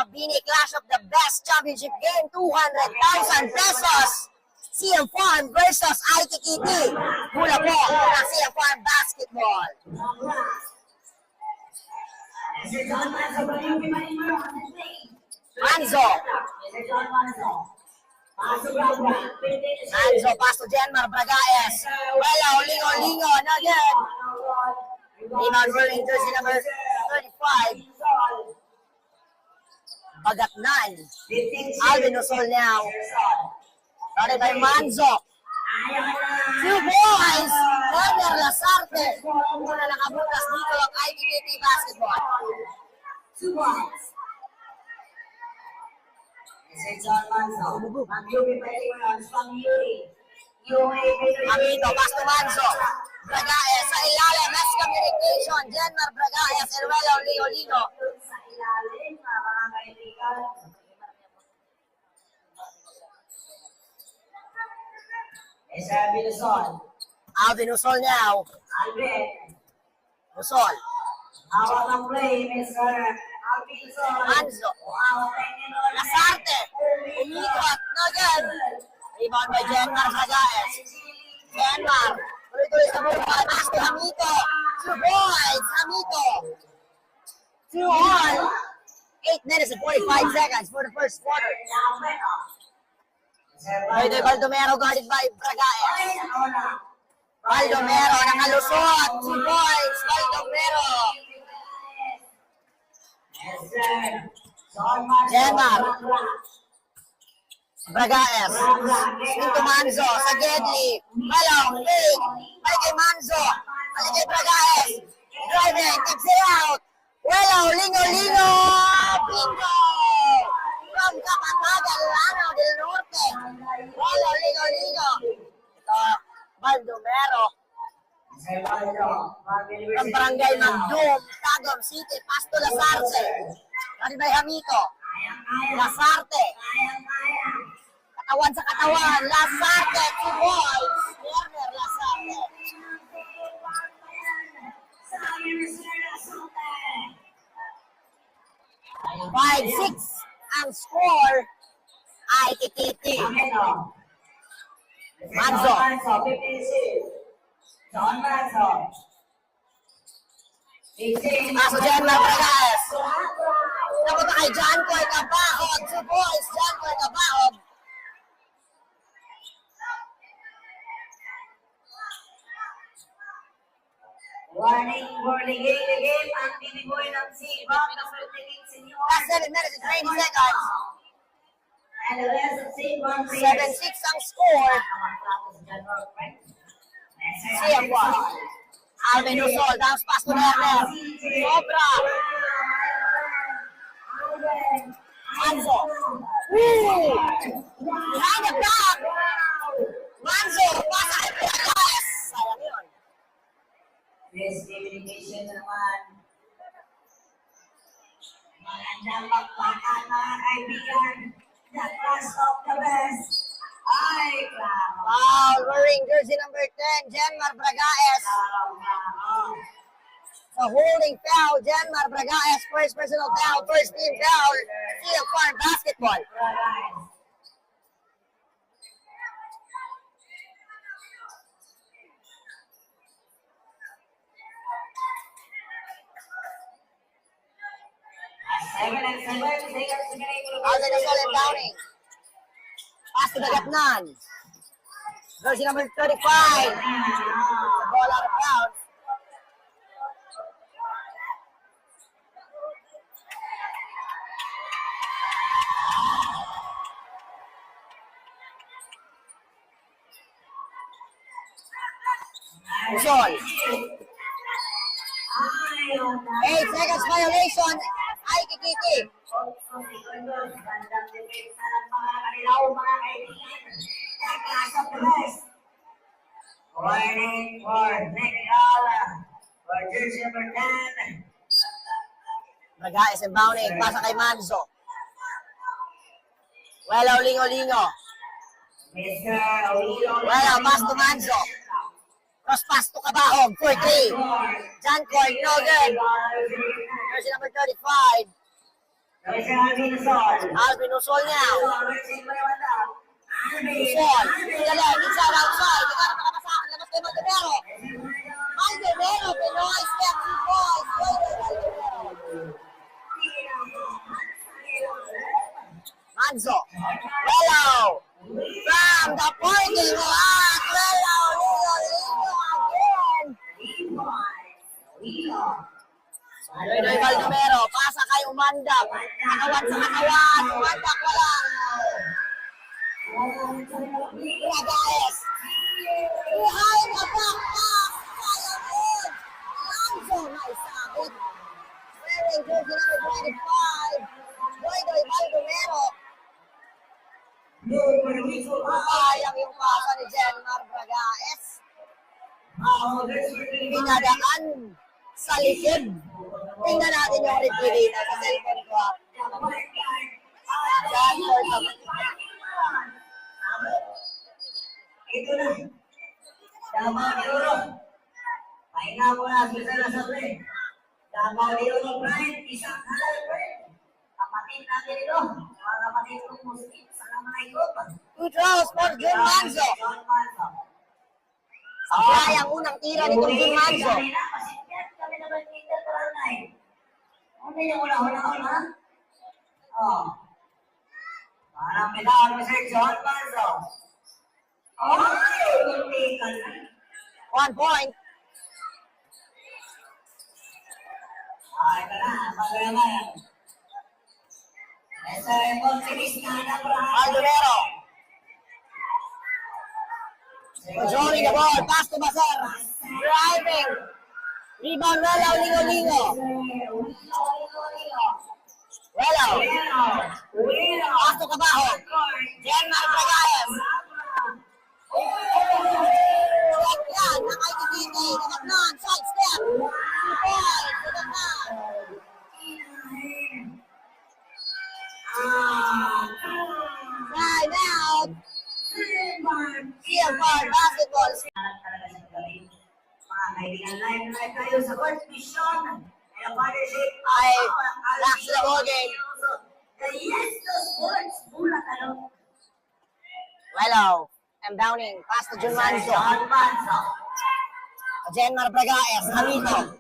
Mabini Clash of the Best Championship Game, 200,000 pesos. CM Farm versus ITKT. Mula po ng CM Farm Basketball. Manzo. Manzo, pass to Jenmar Bragaez. Wala, Lingo, not good. Rebound running jersey number 35. Bagatnan. Alvin Usol now. Started by Manzo. 2 points. Corner Lasarte. Muna nakabukas dito ang ITKT Basketball. 2 points. John Manzo. Amito, pass to Manzo. Bragaez sa ilalim. Mass communication. Jenmar Bragaez. Erwelo Lino. Sa ilalim, mga kaibigan. Alvin Usol. Alvin Usol now. Alvin. Usol. Hawak ng play, Mr. Alvin Usol. Manzo. Hawak ng Lasarte. Lasarte. Umikot. No good. Rebound by Jenmar Bragaez. Jenmar. Tuloy-tuloy sa buhay. Pass to Hamito. 2 points. Hamito. 2 on. 8 minutes and 45 seconds for the first quarter. Pwede Baldomero guarded by Bragaez. Baldomero nakalusot. 2 points. Baldomero. Jenmar. Bragaez. Into Manzo. Sa Gedli. Balong. Big. Balik kay Manzo. Balik kay Bragaez. Driving. Kicks it out. Welo. Lingo. Bingo. From Kapatagan, Lanao del Norte. Welo. Lingo. Ito. Baldomero. From Barangay Magdum. Tagum City. Pasto Lasarte. Ready by Hamito. Lasarte. Katawan sa katawan. Lasarte. 2 points. Werner Lasarte. 5-6 ang score. ITKT. Manzo. Paso Jenmar Bragaez. Napunta kay John Coy Cabahog. 2 points. John Coy Cabahog. Warning for ligay-ligay ang tiniboy ng Sibak na protecting senior. Last 7 minutes and 20 seconds. And the rest of Sibak 7-6 ang score. CM1. Alvin Usol. Downs pass to Werner. Sobra. Manzo. Woo! Behind the back. Manzo. Pasa kay Bragaez. Sayang yun. Miscommunication naman. Magandang magpakan mga kaibigan. The class of the best. Ay, klaro. Foul wearing jersey number 10, Jenmar Bragaez. So holding foul, Jenmar Bragaez, first personal foul, first team foul, CM Farm Basketball. Alvin Usol and Downing. Pass to Bagatnan. Jersey number 35. The ball out of bounds. Usol. 8 seconds violation. ITKT. Warning for Nicola for jersey number 10. Bragaez and Downing. Pasa kay Manzo. Wala, Lingo. Mr. Olio. Wala, pass to Manzo. Cross pass to Cabahog for 3. John Coy, no good. Jersey number 35. Sabi si Alvin Sol. Alvin Usol niya. Alvin Usol. Galing. Inside outside. Hindi ka na makapasakit. Labas kay Maldonero. Maldonero. Pinoy. Step 2 points. Manzo. Rello. From the parking lot. Rello. Ligo again. Noy Baldomero. Pasa kay Umandak. Katawan sa katawan. Umandak wala. Ragaes. Behind the back pass. Firewood. Manzo. Nice sabit. Wearing jersey number 25. Noy Baldomero. Sayang yung pasa ni Jenmar Bragaes. Pinadaan sa likod. Tingnan natin yung replay dito sa cellphone ko. Ito na. Davao de Oro. Pahinga mo na sa sabi. Davao de Oro, Brian. Isang halal, Brian. Kapatid natin ito. Mga kapatid kong Muslim. Sana mga ikot. 2 throws for Jun Manzo. John Manzo. Sabay ang unang tira nitong Jun Manzo. Kami naman kita taranay. Ano yung una? Oh. Parang pinaan mo si John Manzo. Ay, hindi ka na. 1 point. Ay, ito na. Pagalaman. Ito yung konsinis na Baldomero. Controlling the ball. Pass to Baser. Driving. Rebound Rello. Lingo. Rello. Pass to Cabajo. Jenmar Bragaes. Step yan. Nakaitikiti. Nakatnan. Side step. 2 points. Nakatnan. Time out. CFR basketball. Mga kaibigan, live tayo sa court mission. And a partnership Ay, back to the ball game. The Yes to Sports Bulacan. Rello. M. Downing. Pass to Jun Manzo. John Manzo. Jenmar Bragaes. Hamito.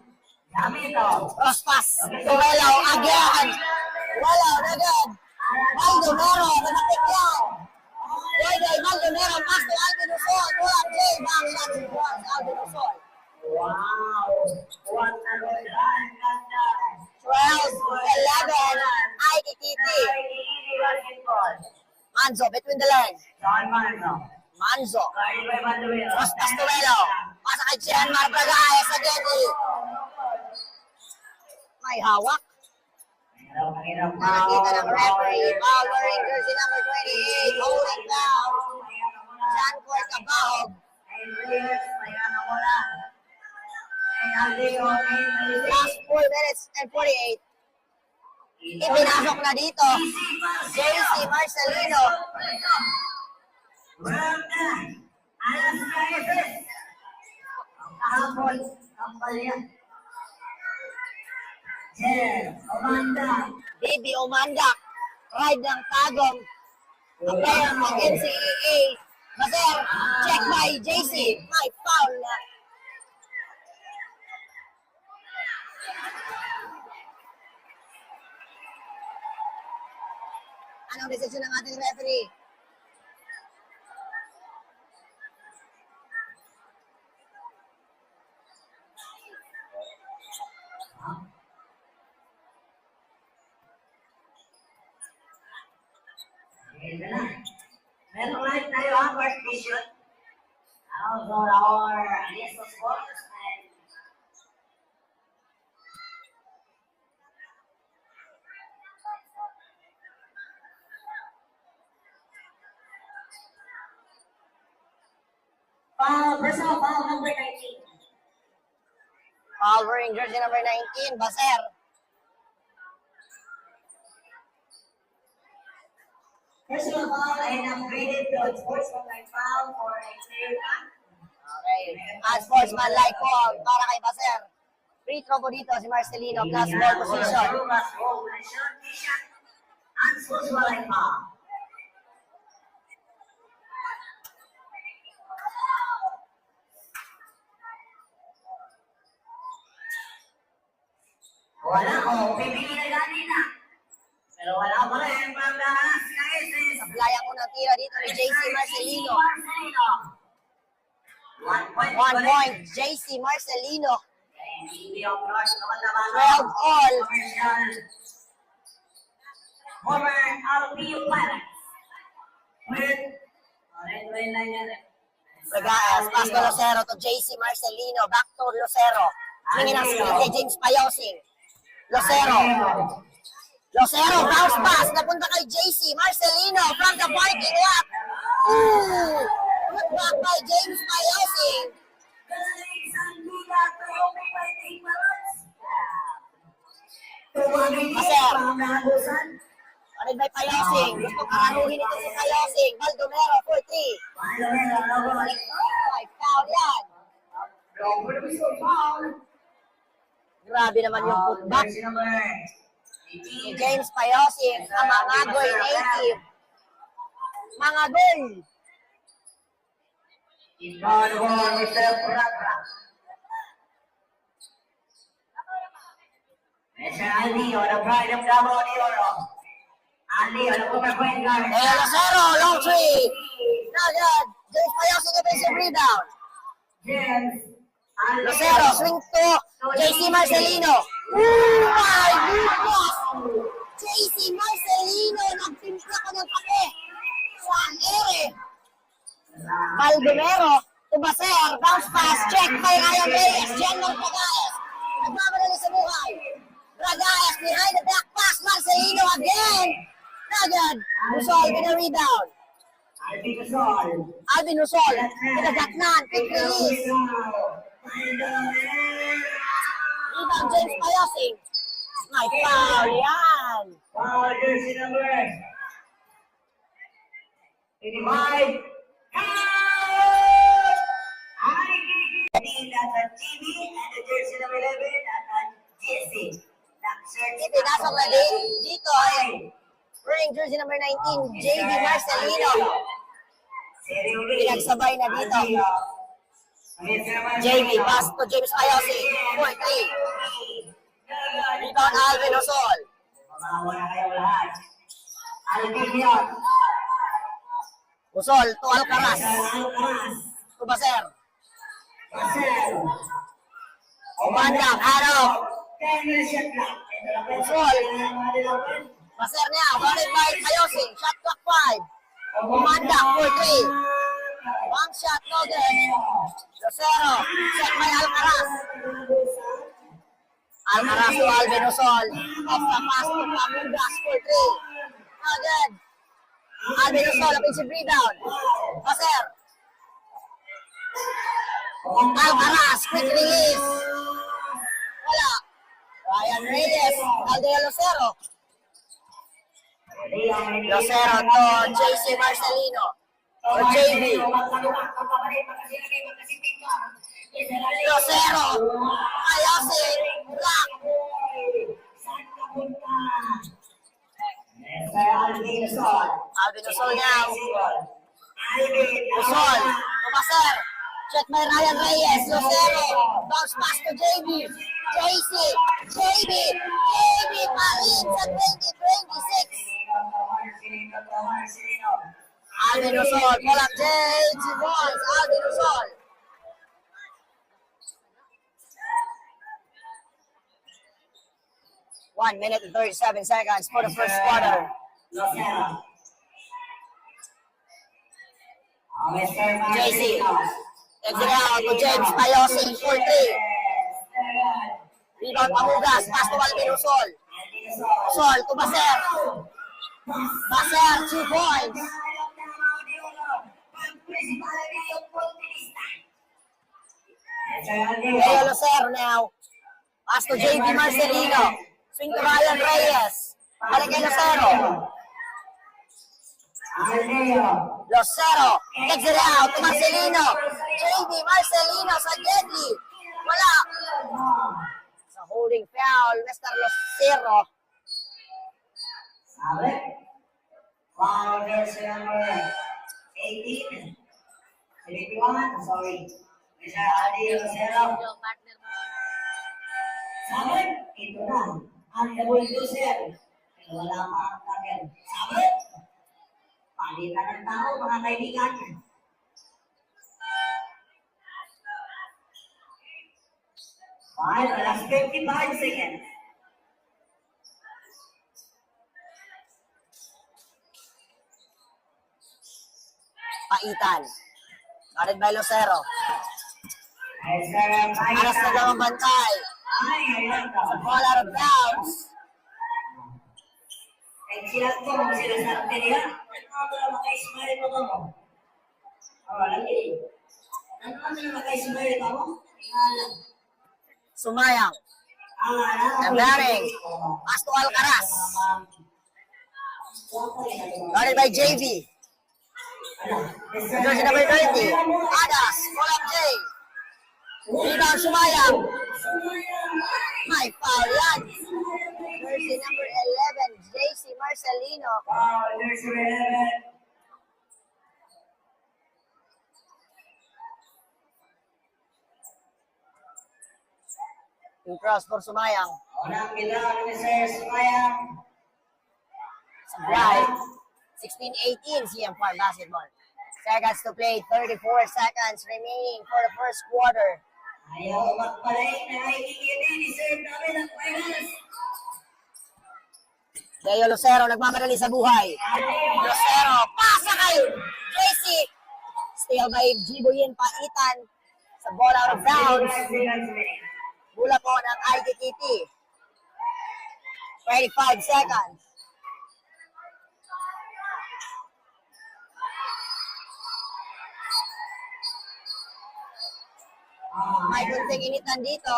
Gamito. Cross pass. To Rello again. Rello agad. Baldomero. Namatik yan. Baldomero. Pass to Alvin Usol. Pull-up play. Back shot to Alvin Usol. Wow. What a good run. 12-11. Aikikiti. Basketball. Manzo between the legs. John Manzo. Manzo. Guarded by Baldomero. Cross pass to Rello. Pasa kay Jenmar Bragaes again. May hawak. Mahirap. Nakikita ng referee. Foul wearing jersey number 28. Holding foul. Jancourt Cabahog. Last 4 minutes and 48. Ipinasok na dito. JC Marcelino. Well done. Alas ka, Efes. Ang kahapon, ang palya. Yes, Amanda. Baby Omanda. Ride ng Tagum. A player ng NCAA. Baser. Check by JC. May foul na. Anong desisyon ng ating referee? Meron live tayo ang first vision. Also, our list of scores and personal foul number 19. Foul wearing jersey number 19. Baser. Personal foul and upgraded to sportsmanlike foul for a player back. Okay. At sportsman-like call para kay Baser. Free throw po dito si Marcelino. Plus ball position. Plus ball position. Susualay pa. Wala ko, pipili na gani na. Pero wala pa rin, pagdahan sila SS. Sablayan ko ng tira dito ni JC Marcelino. 1 point. 1 point, JC Marcelino. Hindi ang crush naman naman. 12 all. Homer Alpio Pirates. With red line yan. Ragaas, pass to Lucero to JC Marcelino. Back to Lucero. Swingin ang speed kay James Payosing. Lucero. Lucero, bounce pass. Napunta kay JC Marcelino from the parking lot. Ooh! Put back by James Payosing. Maser. Panid by Payosing. Gusto karanuhin ito si Payosing. Baldomero for 3. Ay, foul yan. Grabe naman yung putback ni James Payosing. Ang mga goy native. Mga goy. Mr. Aldi, the pride of Davao de Oro. Aldi, the upper point guard. Lucero, long three. Not good. James Payosing defensive rebound. James. Lucero, swing to JC Marcelino. Oh my goodness! JC Marcelino, nagtimpla ko ng kape. Sa ere. Baldomero, Tubaser, bounce pass, check by Ryan Reyes, Jen ng Ragaes. Nagmamadali sa buhay. Ragaes behind the back pass, Marcelino again. Agad, Usol with a rebound. Alvin Usol, pinagatnan, quick release. Rebound James Payosing. May foul yan. Foul jersey number 85. At TV and the jersey number 11 at Jesse. Ipinasok na din dito ay wearing jersey number 19, JB Marcelino. Pinagsabay na dito. JB, pass to James Payosing. 4-3. Rebound Alvin Usol. Mamawa na kayo lahat. Alvin yun. Usol to Alcaraz. Alcaraz. To Baser. Marcel. Umandang, Arok. 10 minutes shot clock. Usol. Baser niya, wanted by Payosing. Shot clock 5. Umandang, 4-3. One shot, no good. Lucero, check by Alcaraz. Alcaraz to Alvin Usol. Off the pass to Pamundas for 3. No good. Alvin Usol, offensive rebound. Baser. Alcaraz, quick release. Wala. Ryan Reyes, Aldea Lucero. Lucero to JC Marcelino. Or JB. Lucero. Payosing. Block. Alvin Usol now. Usol. Tumaser. Check by Ryan Reyes. Lucero. Bounce pass to JB. JC. JB. JB pa rin sa 2026. Alvin Usol. Pull up JC balls. Alvin Usol. One minute and 37 seconds for the first quarter. JC. Exit out to James Payosing for 3. Rebound Pamugas. Pass to Alvin Usol. Usol to Baser. Baser, 2 points. Leo Lucero now. Pass to JB Marcelino. Swing to Ryan Reyes. Balik kay Lucero. Lucero. Takes it out to Marcelino. JB Marcelino sa deadly. Wala. Sa holding foul, Mr. Lucero. Wow, jersey number 18. 71, sorry. Mr. Adi Rosero. Sabit, ito na. Ang double user. Wala pa ang tagal. Sabit. Palitan ng tao, mga kaibigan. Five, last 55 seconds. Paitan. Guarded by Lucero. Aras na daw ang bantay. Ball out of bounds. Sila ko, sila sa atin nila. Ano na maka-smile mo to mo? Lagi. Ano na maka-smile ka mo? Sumayang. Embaring. Pass to Alcaraz. Guarded by JV. Jersey number 30. Adas. Pull-up J. Rebound Sumayang. May foul yan. Jersey number 11. JC Marcelino. Jersey 11. Two cross for Sumayang. Unang bilang ni Sir Sumayang. Sablay. 16-18 CM4 basketball. Seconds to play. 34 seconds remaining for the first quarter. Ayaw magpalaik na nakikikita ni Sir namin ang finals. Leo Lucero nagmamadali sa buhay. Lucero, pasa kay JC. Steal by Jiboyin Paitan. Sa ball out of bounds. Bula po ng IDTT. 25 seconds. May kunting initan dito.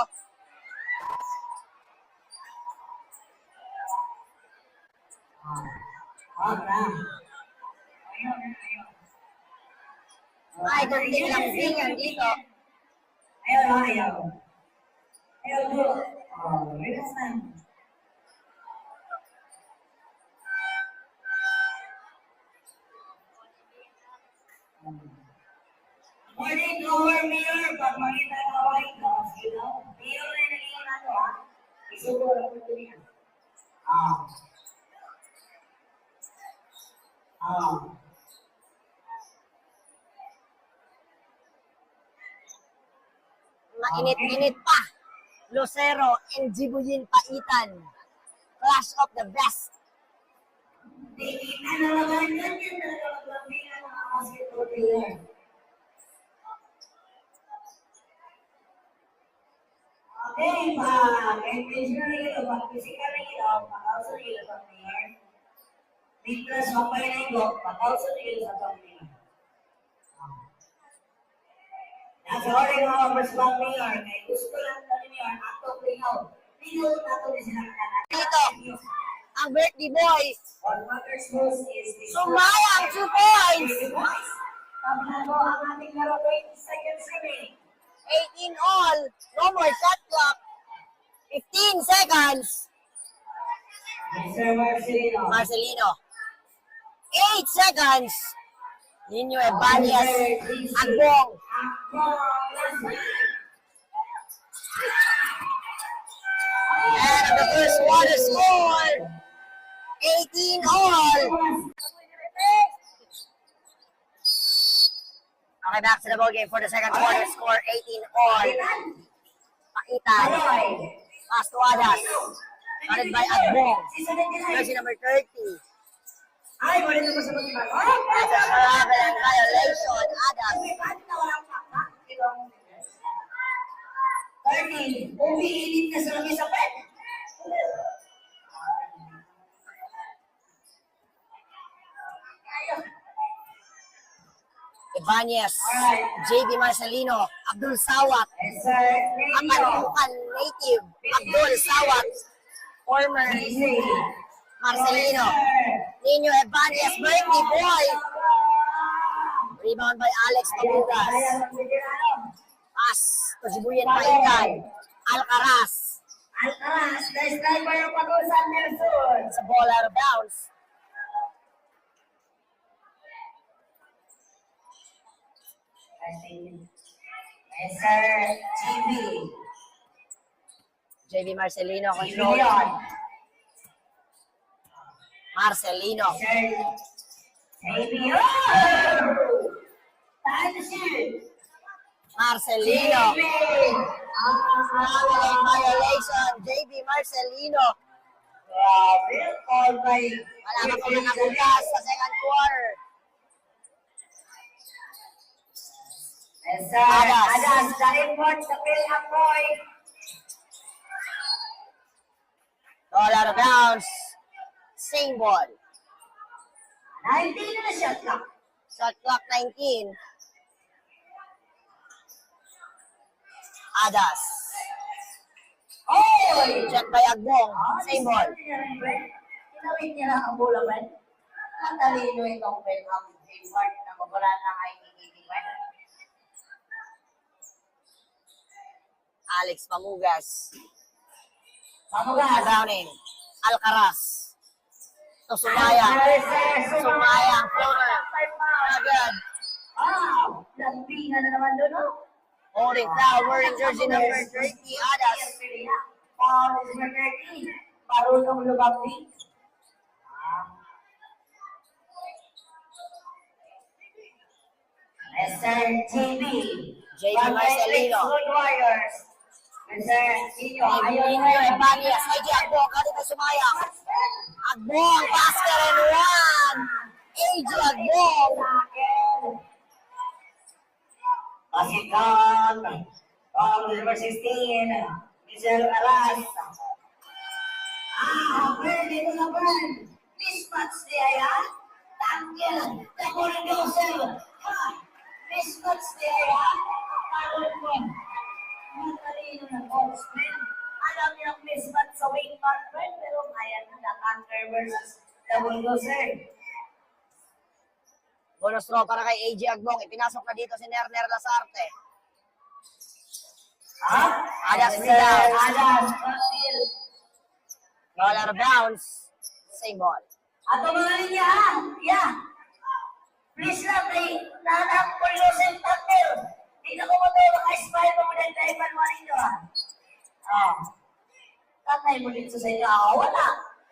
May kunting lambingan dito. Ayaw. Ayaw po. Relax na. Morning, Lower Mayor. Pag makita ka white house, you know, Mayor na naging ano, ha? Isuguro ko ito niya. Mainit-init pa. Lucero and Jiboyin Paitan. Clash of the best. Ano naman yan talaga maglambingan ng mga basketball player. Okay, intentionally ito, physically ito, pag-also nila sa player. Because mapay na ito, pag-also nila sa player. Nasa orin mga first back player, kaya gusto lang sa player, ato player. Dito, nato din sila kanan. Dito, ang birthday boy. On Mother's Most is Sumayang 2 points. Tabla mo ang ating laro, 20 seconds remaining. 18 all. No more shot clock. 15 seconds. Mr. Marcelino. Marcelino. 8 seconds. Nino Ebanias. Agbong. And the first quarter score. 18 all. Okay, back to the ball game for the second quarter. Score 18 all. Paitan. Pass to Adas. Guarded by Agbong. Jersey number 30. Ay, wala na ko sa pagkibago. That's a travel and violation. Adas. 13. Umiinit na sa lamesa pa. Ibanez, JB Marcelino, Abdul Sawat, Apantukan native, Abdul Sawat, former Marcelino, Nino Ibanez, birthday boy, rebound by Alex Pabugas, pass to Jiboyin Paitan, Alcaraz, the striker ng Pag-usan Nelson. sa ball out of bounds. Mr. GB. JB Marcelino GB control. Leon. Marcelino. Mr. JB. Oh! Time to shoot. Marcelino. JB. Foul line violation. JB Marcelino. Grabe. All by Wala pa po nakabukas sa second quarter. Mr. Adas. Adas. The import sa Philip Boy. All out of bounds. Same ball. 19 na shot clock. Shot clock 19. Adas. Oy! Check by Agbong. Same ball. Tinawid niya lang ang bola, Ben. Ang talino itong Ben ang import na magulat ng ITTT, Ben. Alex Pamugas. Pamugas. Browning. Alcaraz. To Sumayang. Sumayang. Floater. Agad. Wow! Lambingan na naman doon, no? Holding foul. Wearing jersey number 30. Adas. Foul is number 30. Marunong lumabing. Mr. JB. JB Marcelino. Good Warriors. Mr. Nino. Nino Ebanias. AJ Agbong. Kali na Sumayang. Agbong. Basket and one. AJ Agbong. Pasikan. Number 16. Michelle Aras. Pwede ko na Bern. Mismatch niya yan. Tanggal. Takulan ko sa'yo. Mismatch niya yan. Takulan ko. Matalino na Boxman. Alam niya ang mismatch sa wingman, Bern. Pero ayan na, the Thunder versus the Bulldozer. Bonus throw para kay AJ Agbong. Ipinasok na dito si Nerner Lasarte. Adas rebound. Adas. All out of bounds. Same ball. Ato mga linya, ha? Yeah. Please lang, may nanak po yung St. Thunder. Hindi na ko matulog ka smile mo muna tayo panwain nyo, ha? Tatay mo dito sa inyo. Wala.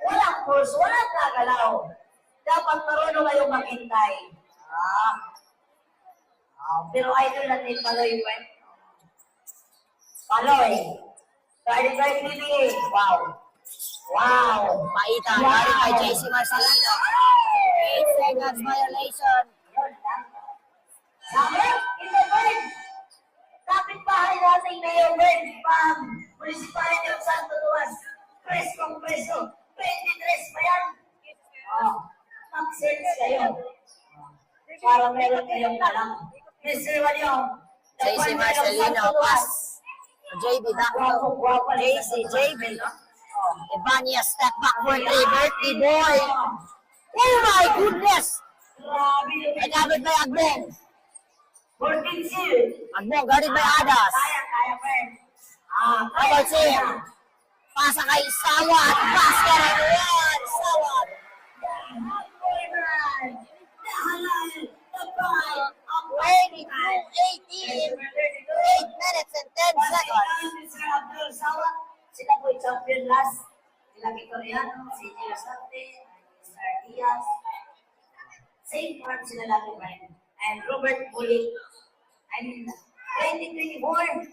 Walang course. Walang nagalaw. Dapat marunong kayong makintay. Pero idol natin, Paloy, Ben. Paloy. Guarded by PBA. Wow. Wow. Paitang. Guarded by JC Marcelino. 8 seconds violation. Sabi, ito, Ben. Kapit-bahay nating Mayor Ben. Pang Municipality of Santo Tomas. Preskong preso. 23 pa yan. Mag-sense kayo. Para meron kayong alam. Mr. Walyong. JC Marcelino. Pass. JB Daklo. JB. Ebania step back for 3. Birthday boy. Oh my goodness. Grabe. Guarded by Agbong. 14-0. Agbong guarded by Adas. Kaya, friend. Double team. Pasa kay Sawat. Basket and one. Sawat. The pride of 22-18. 8 minutes and 10 seconds. Sila po yung champion last. Sila Victoriano, si Gio Sante, Mr. Diaz. Same part sila lagi rin. And Robert Bulik. I mean, 2024,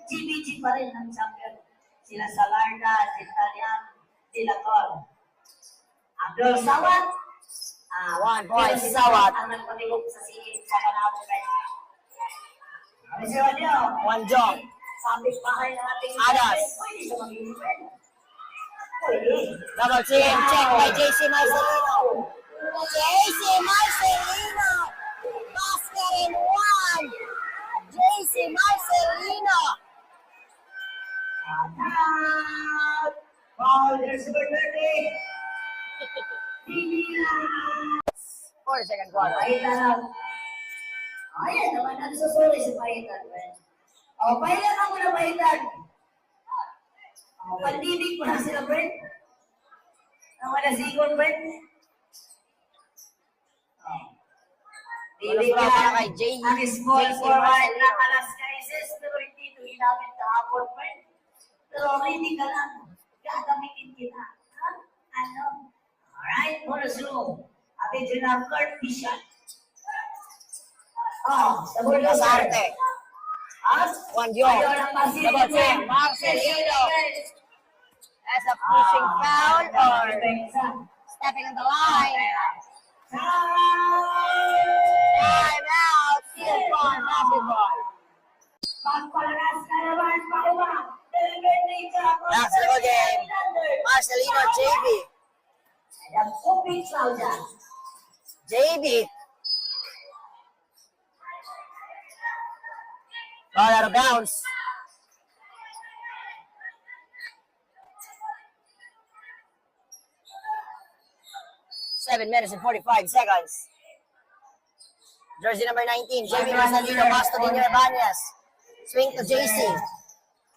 GBG pa rin ang champion. Sila Salarda, si Talian, sila Col. Abdul Sawat. 1 point, Sawat. Ang nagpatigok sa Kanabo rin. Mr. Walyo. 1 jump. Sabit bahay ng ating Adas. Pwede siya magiging friend. Pwede. Double team. Check by JC Marcelino. JC Marcelino. Basket and one. JC Marcelino. Wow, there's a good birthday. 4 second quarter. Pahitan. Ayan naman, nagsusuri si Pahitan. Pahitan ako na Pahitan. Pandibig mo na sila, friend. Ang wala sigon, friend. Wala para kay Jay. Ang small JC forward Marcelino. ng Alaska SS, pero hindi ito ginamit kahapon, friend. Pero ready ka lang. Gagamitin kita. Ha? Ano? Alright, bonus room. Atin dyan ang court vision. Oh, double Lasarte. Juan Dion. Double check. Marcelino. Marcelino. As a pushing foul or stepping in the line. Time out. Still fun basketball. Last little game. Marcelino, JB. JB. Ball out of bounds. Seven minutes and 45 seconds. Jersey number 19, JB Marcelino, pass to Dino Ibanez. Swing to JC.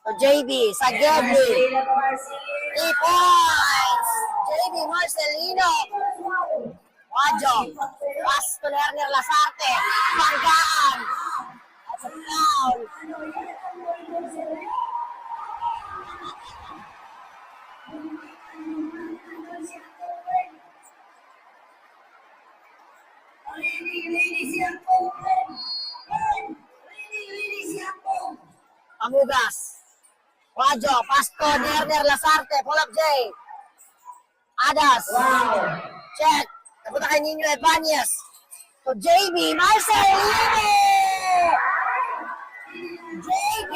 To JB, Sagyebli. 3 points. JB Marcelino. Wadjo. Pass to Lerner Lasarte. Banggaan. That's a foul. Pamugas. Wadjo, pass to Lerner Lasarte. Pull up J. Adas. Check. Napunta kay Nino Ibanez. To JB Marcelino. JB.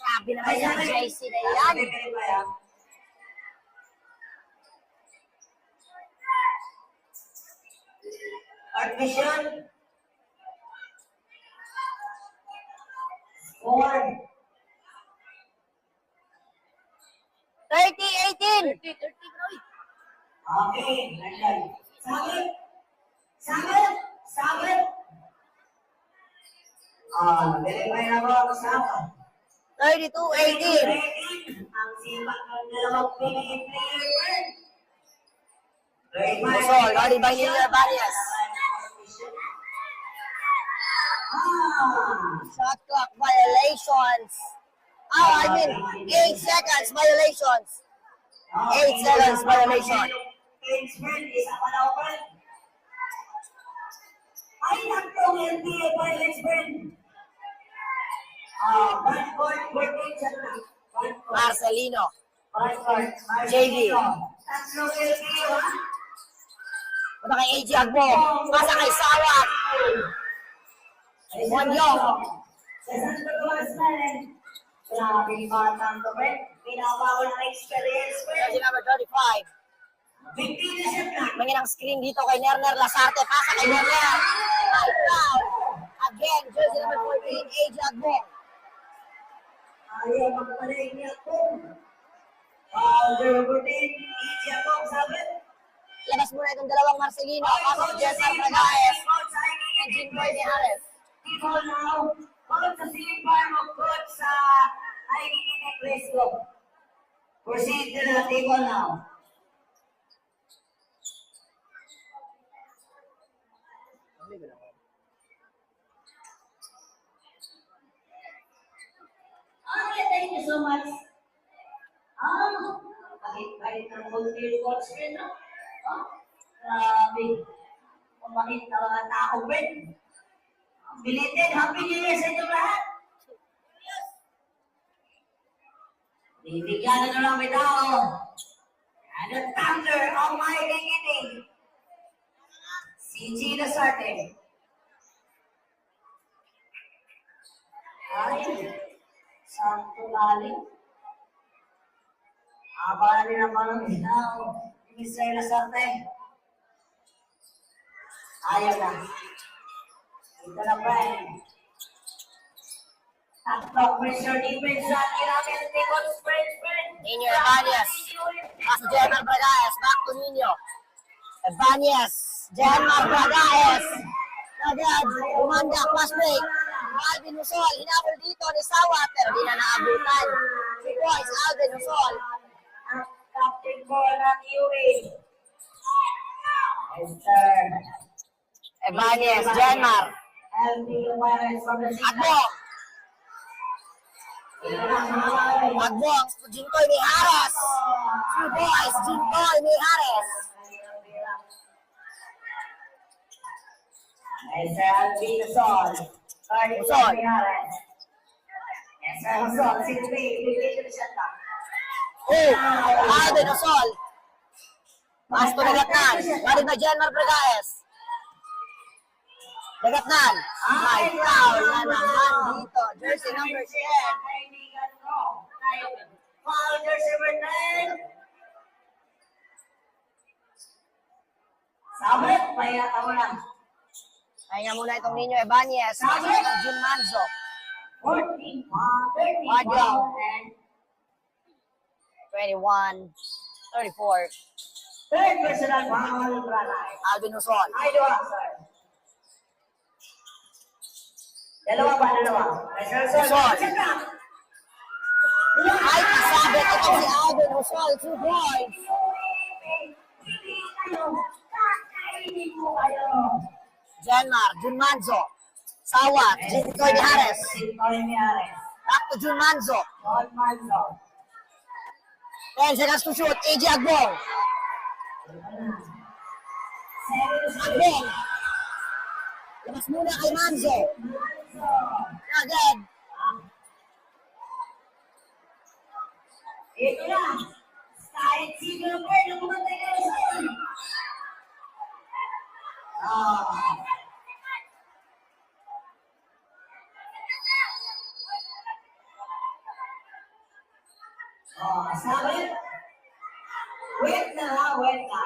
Grabe naman yung JC na yan. Admission. Score. 30-18. Okay, nandiyan. Sabit. Sabit. Sabit. Verify na ba ang sabit? 32-18. Ang sipat ng dalawang player. Busol, Lodi by Nino Ibanez. Shot clock violations. Oh, I mean, 8 seconds violations. 8 seconds violation. Isa pa na open. Ay, naktong LTA violence, friend. Backcourt, 14 siya na. Marcelino. Backcourt, JV. Tatlong LTA, ha? Punta kay AJ Agbo. Pasa kay Sawat. Juan Dion. Sa Santo Tomas na rin. Grabe batang to, friend. Pinapawal ng experience, friend. Jersey number 35. Bigti na siya na. Mangin ang screen dito kay Lerner Lasarte. Pasa kay Lerner. High foul. Again, jersey number 14, AJ Agbo. Ayaw magpalay niya po. Number 14, Ija po, sabi. Labas muna itong dalawang Marcelino. Pasok Jessar Bragaes. And Jinboy Mijares. People now, call sa Silip Farm of God sa IDD Presto. Proceed to the table now. Okay, thank you so much. Kahit ng volunteer coach rin, no? Grabe. Pumanit na mga tao, friend. Belated, Happy New Year sa inyong lahat. Bibigyan na lang may tao. And the thunder of my beginning. Si Gina Sarte. Ay, santo lalim. Aba rin naman ang tao. Israel Sarte. Ayaw na. Ito na pa eh. Top pressure defense sa Iramen Ticon friend. Nino Ibanez. Pass to Jessar Bragaes. Back to Dominio. Ebanez, Janmar Bragaes. Agad, umanda, pass break. Alvin Usol, hinabol dito ni Sawat, pero di na naabutan. Si Boys, Alvin Usol. Ang captain ko ng UA. Mr. Ebanez, Janmar. LB Lumares from the Agbong. Agbong, Jinkoy ni Harris. Si Boys, Jinkoy ni Harris. Mr. LB Luzon. Luzon. Mr. Luzon, Silvi, bibigyan siya ka. Oh, Alvin Usol. Pass to Dagatnan. Bali ba Janmar Bragaes? Dagatnan. Ay, foul na naman dito. Jersey number 10. Kaibigan ko. Foul jersey number 10. Sabit, paya ka mo lang. Pahinga muna itong Nino Ebanez. Pass to Jun Manzo. 14, 30, Madyo. 1, 21, 34. third personal foul, Branay. Alvin Usol. Ay, dua, sir. Dalawa ba? Dalawa. Usol. Ay, kasabit itong si Alvin Usol. 2 points. Janmar, Jun Manzo. Sawat, Jinkoy ni Harris. Jinkoy ni Harris. Back to Jun Manzo. John Manzo. 10 seconds to shoot. AJ Agbong. Agbong. Labas muna kay Manzo. Agad. Ito na. Kahit sino pa yung kumatay ka sa iyo. Sabi? Wait na ha, wait na.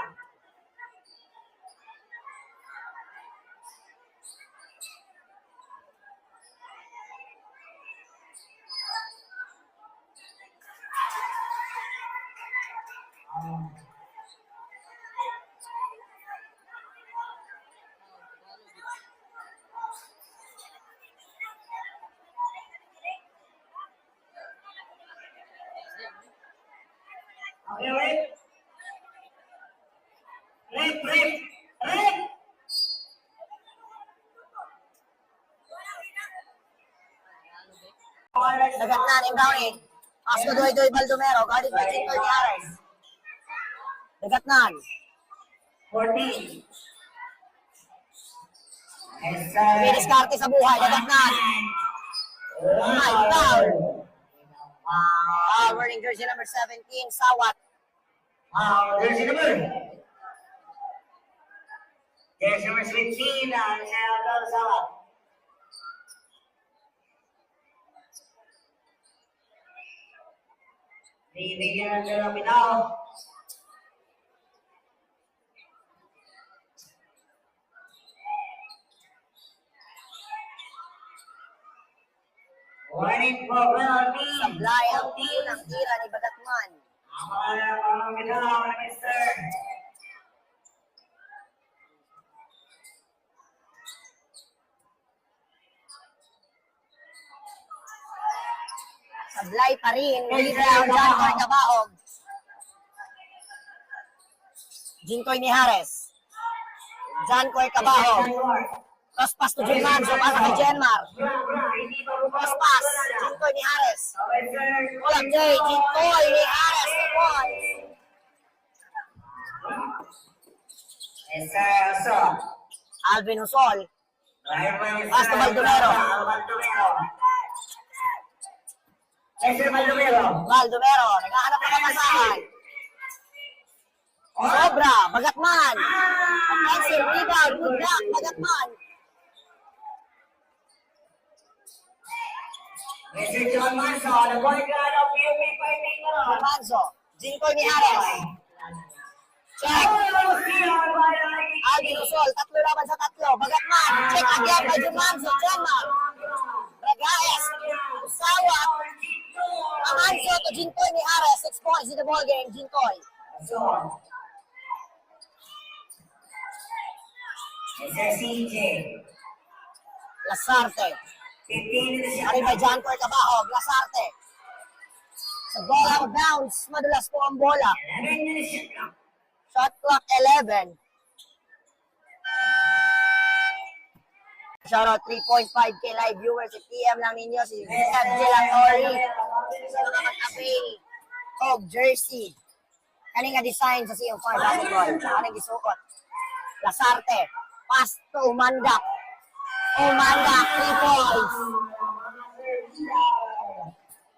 Okay, wait. Rep. Dagatnan, inbounding. Pass to Doy Baldomero. Guarded by Jinkoy ni Harris. Dagatnan. 14. Piniskarte sa buhay. Dagatnan. Ay, foul. Wearing jersey number 17, Sawat. Jersey number. Jersey number 17, Sheldon Sawat. Bibigyan ng dalawang bitaw. Warning for penalty. Sablay ang team ng tira ni Bagatman. Ang bitaw, Mr. Sablay pa rin. Rebound, Jankoy Cabaog. Jinkoy ni Harris. Jankoy Cabaog. Cross pass to Jun Manzo para kay Janmar. Cross pass. Jinkoy ni Harris. Walang J. Jinkoy ni Harris. 2 points. Alvin Usol. Pass to Baldomero. Baldomero. Naghahanap ng kamasahan. Sobra. Bagatman. Offensive rebound. Good luck. Bagatman. Mr. John Manso, the point guard of PUP Fighting Club. Manzo. Jinkoy ni Harris. Check. Alvin Usol. 3 laban sa 3. Bagatman. Check again by Jumanzo. Janmar. Bragaes. Usawat. Amanso to Jinkoy ni Harris. 6 points in the ball game. Jinkoy. Mr. CJ. Lasarte. 15 in the shot Ari by clock. John Coy Cabahog. Lasarte. Sa bola out of bounds. Madulas po ang bola. 11 in the shot clock. Shot clock 11. Shoutout 3.5k live viewers. Si PM lang ninyo. Si FJ Latori. Sa mga mag-away. Hog jersey. Kaning nga design sa CM Farm basketball. Kaning gisuot. Lasarte. Pass to Umandak. Umandak. 3 points.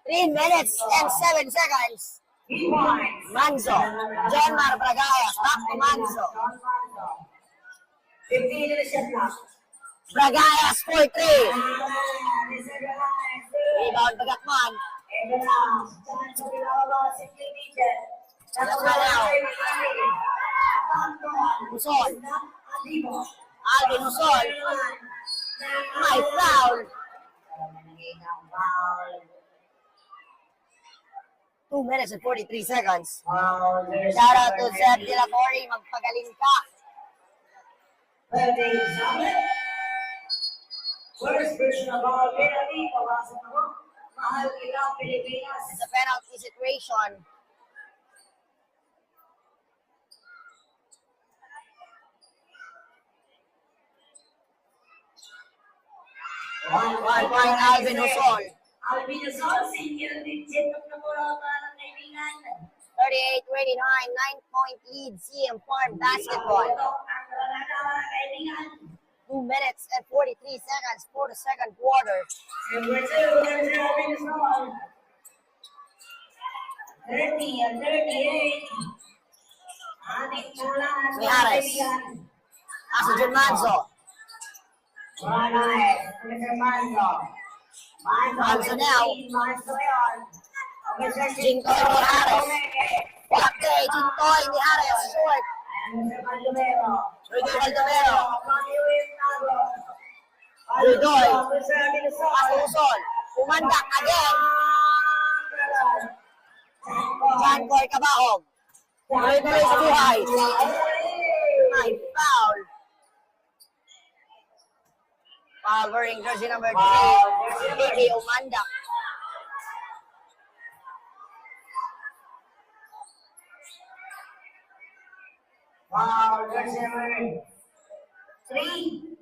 3 minutes and 7 seconds. 3 points. Manzo. Jenmar Bragayas. Back to Manzo. 15 in the shot clock. Bragayas for 3. Rebound Bagatman. Usol. Alvin Usol. May foul. 2 minutes and 43 seconds. Shout out to Seth De La Torre. Magpagaling ka. First version of our penalty, pabasa mo, mahal kita Pilipinas. It's a penalty situation. One point Alvin Usol. Alvin Usol, senior digit ng namura para kaibigan. 38-29, 9-point lead, CM Farm basketball. Ang ragada mga kaibigan. 2 minutes and 43 seconds for the second quarter. Number 2, there's Alvin Usol. 30 and 38. Ating mula ang mga Mijares. kaibigan. Asa Jun Manzo. Alright, Mr. Manzo. Manzo now. Manzo yun. Mr. Jintoy Mijares. Block day, Jintoy Mijares. Short. Mr. Baldomero. Rudy Baldomero. Rudoy. Rudoy. Mr. Minusol. Asa Usol. Umandak again. John Coy Cabahog. Tuloy-tuloy sa buhay. May foul. Foul wearing jersey number 3. Baby Umandak. Wow, jersey number 3.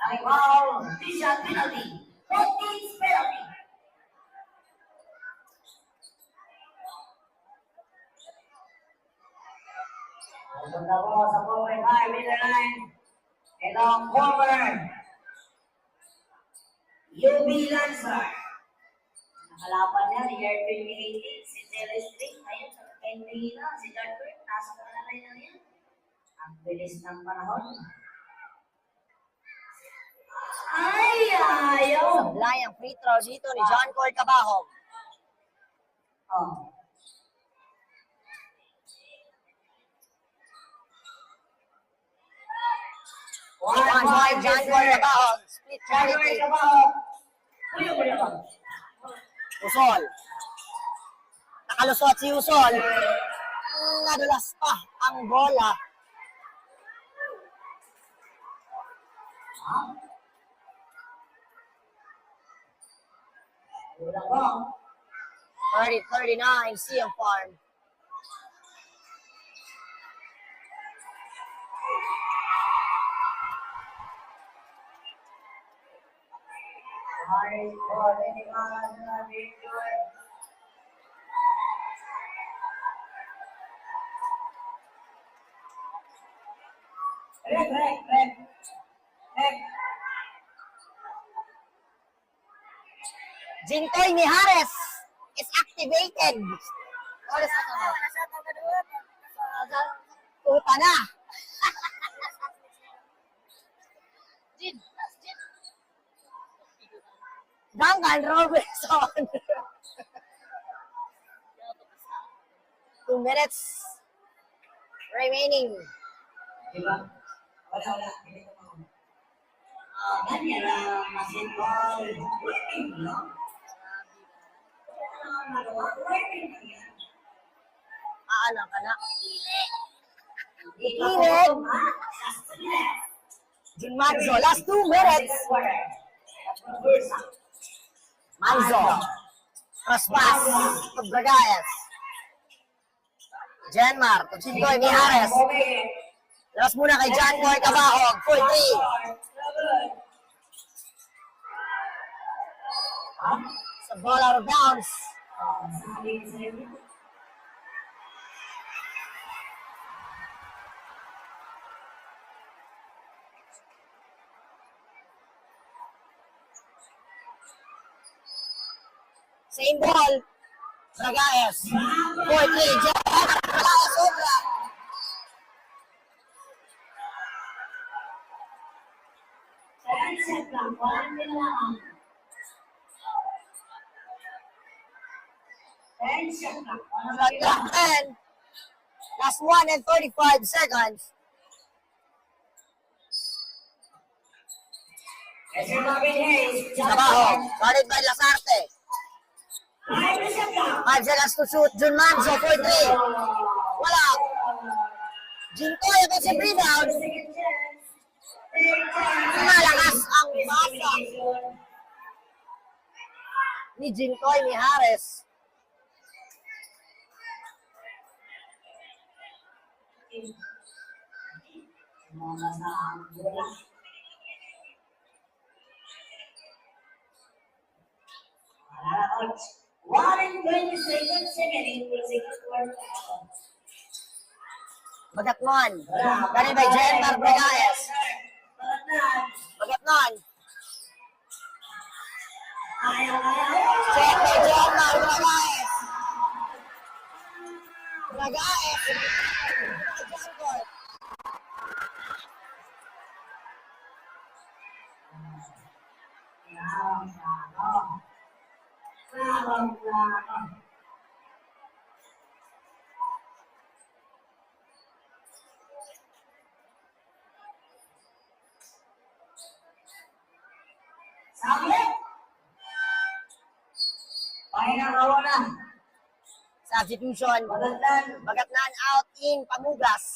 Ay, wow. T-shot penalty. 15 penalty. Punta ko sa forward high, middle line. Itong forward. UB Lancer. Nakalaban niya, year 2018, si Celestine. Ayun, sa Kenny na, si Dartford. Nasa kalalay na niya. Ang bilis ng panahon. Ay, ayaw. Sablay ang free throw dito ni John Coy Cabahog. Oh. One point, John Coy Cabahog. Split charity. Usol. Nakalusot si Usol. Nadulas pa ang bola. Wala ko. 30-39, CM Farm. Ay, oh, niniwala na dito eh. Rep. Jintoy Mijares is activated. Oras na ito. Puta na. Duncan Robertson. 2 minutes remaining. Diba? Wala. Hindi ko mo. Ganyan lang, basketball. Working lang. Wala nagawa. Working lang yan. Anak ka na. Hindi ka Init. po, ha? Just left. Jun Manzo, last 2 minutes. Manzo. Cross pass to Bragaez. Jenmar to Chintoy Mijares. Labas muna kay John Boy Cabahog. 4-3. Sa ball out of bounds. Same ball. Bragaez. 4-3. Bragaez sobra. And last 1 and 35 seconds. Cabahog. Guarded by Lasarte. 5 seconds to shoot. Jun Manzo, 4-3. Wala. Jintoy, offensive rebound. Malakas ang basa ni Jintoy Mijares. Bagatnon. Guarded by Jenmar Bragaez. Bagatnon. Check by Jenmar Bragaez. Bragaez. Substitution. Bagatnan out in Pamugas.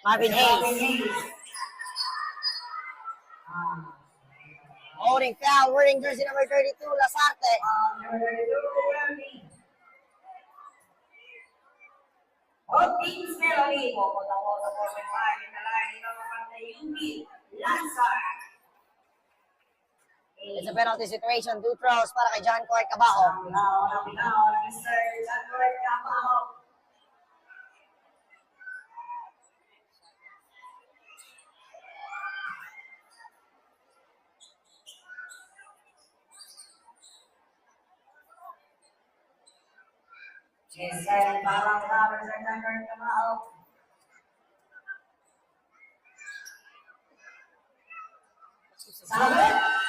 Marvin Hayes. Holding foul, wearing jersey number 32, Lasarte. It's a penalty situation, 2 throws para kay John Coy Cabahog.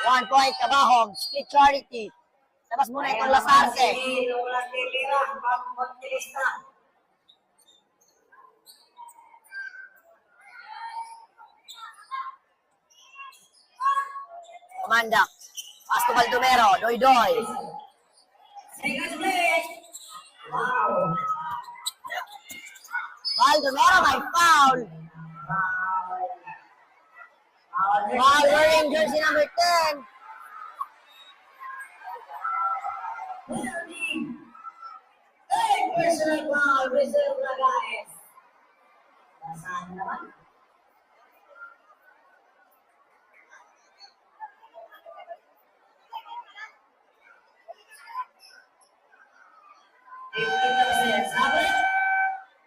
One point, Cabahog, split charity. Labas muna itong Lasarte. Mandak. Pass to Baldomero. Doy-Doy. Baldomero may foul. Foul wearing jersey number 10. Personal foul, reserve Bragaez. Saan naman? Sabi,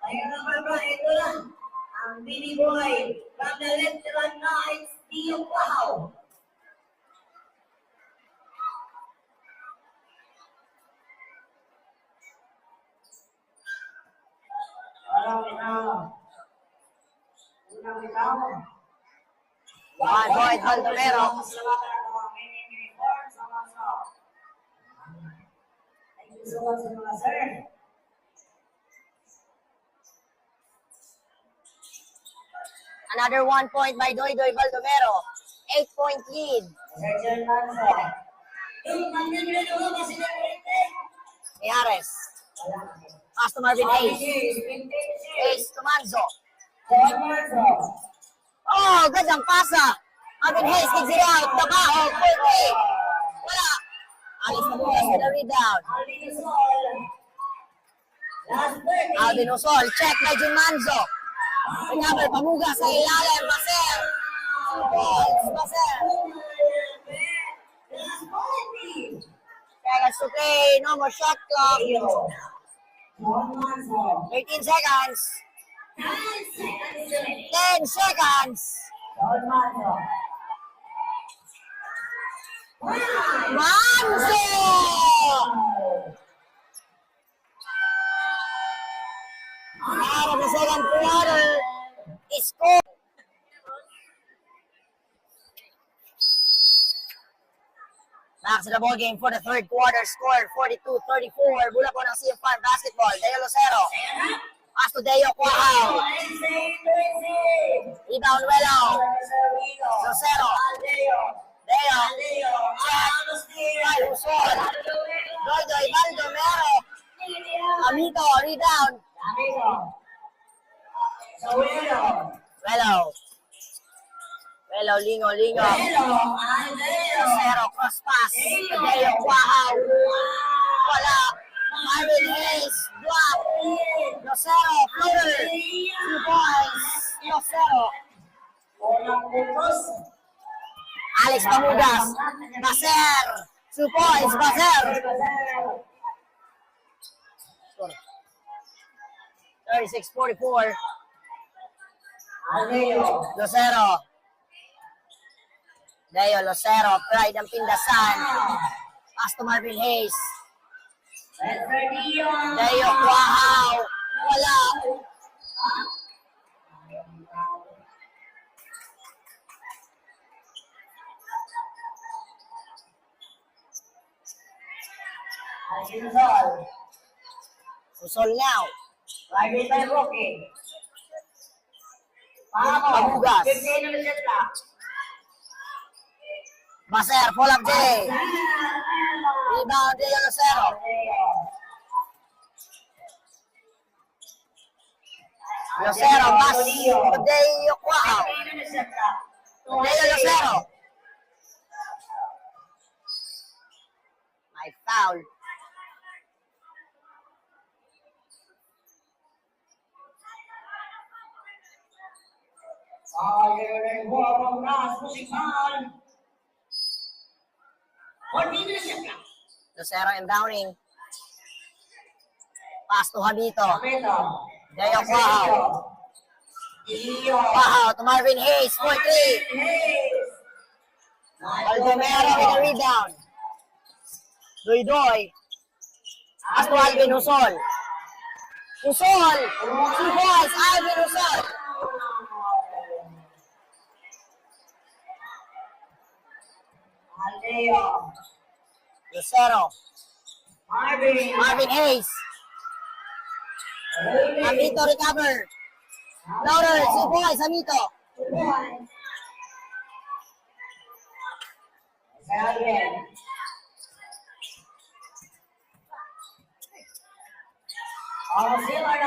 ayun na ba, ito lang. Ang Billy Boy from the Literal Knights, Dio Pao. One point, Baldomero. Thank you so much, sir. Another 1 point by Doydoy Baldomero. 8-point lead. Sergio Alonso. Yung mandibre dulu masih ada kritik. Mijares. Pass to Marvin Hayes. Hayes to Manzo. Oh, gandang pasa. Marvin Hayes gives it out. Tabaho, quickly. Wala. Alex Mabugas with the rebound. Alvin Usol, check by Jun Manzo. Recover, Pamugas sa ilalim. Baser. 2 points, Baser. Seconds to play. No more shot clock. 13 seconds. 10 seconds. Manzo! Out of the second quarter. Score. Back to the ball game for the third quarter. Score 42-34. Bulacan ng CF Farm Basketball. Deo Lucero. Pass to Deo Cuajao. Rebound Welo. Lucero. Deo. Check. Usol. Doydoy Baldomero. Amito. Rebound. Welo. Welo. Lingo. Lucero. Cross pass. Deo Cuajao. Wala. Marvin Hayes. Block. Lucero. Floater. 2 points. Lucero. Alex Pamugas. Baser. 2 points. Baser. 36-44. Lucero. Deo Lucero. Pride ng Pindasan. Pass to Marvin Hayes. Deo Cuajao. Wala. Usol now. Pamugas. Baser, pull up day. Rebound Deo Lucero. Lucero, pass to Deo Cuajao. Deo Lucero. My foul. Lucero inbounding. Pass to Habito. Deo Cuajao. Cuajao to Marvin Hayes for 3. Baldomero with a rebound. Doydoy. Pass to Alvin Usol. Usol. 2 points. Alvin Usol. Lucero. Marvin Hayes. Amito recover. Louder. 2 points. Amito.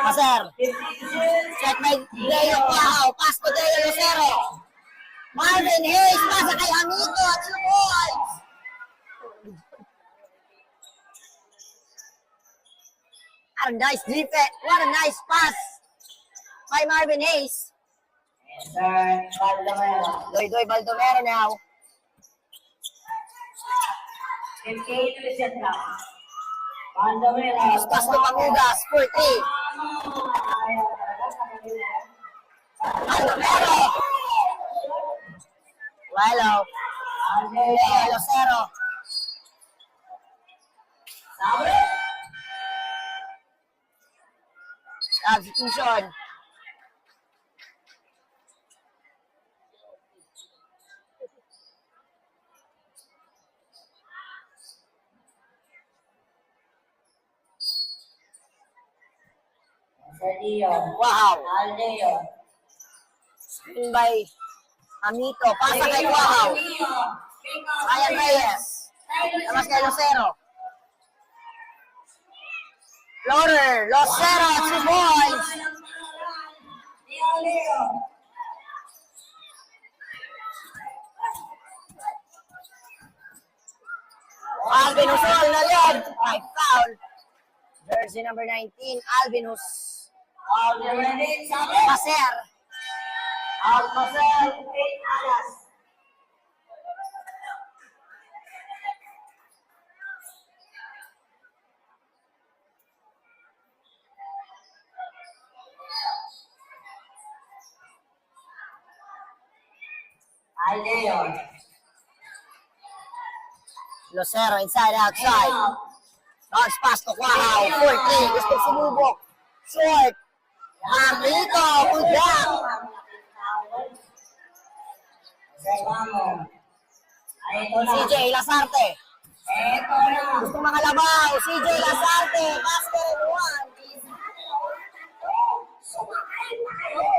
Baser. Check by Deo Cuajao. Pass to Deo Lucero. Marvin Hayes. Pasa kay Amito. 2 points. What a nice defense. What a nice pass by Marvin Hayes. Doydoy Baldomero now. Pass to Pamugas for 3. Baldomero. Welo. Lucero. Substitution. Wow. Win by Amito. Pasa kay Quahaw. Ryan Reyes. Labas kay Lucero. Floater. Lucero. 2 points. Alvin Husol na lead. Ay, foul. Jersey number 19, Alvin Paser. Alpaser, 8 alas. Aldeon. Lucero inside, outside. Bounce pass to Quahaw. 4-3. Gusto sumubok. Short. Amito. Good luck. CJ Lasarte. Ito na. Gusto makalabaw. CJ Lasarte. Basket and 1. Sumakay tayo.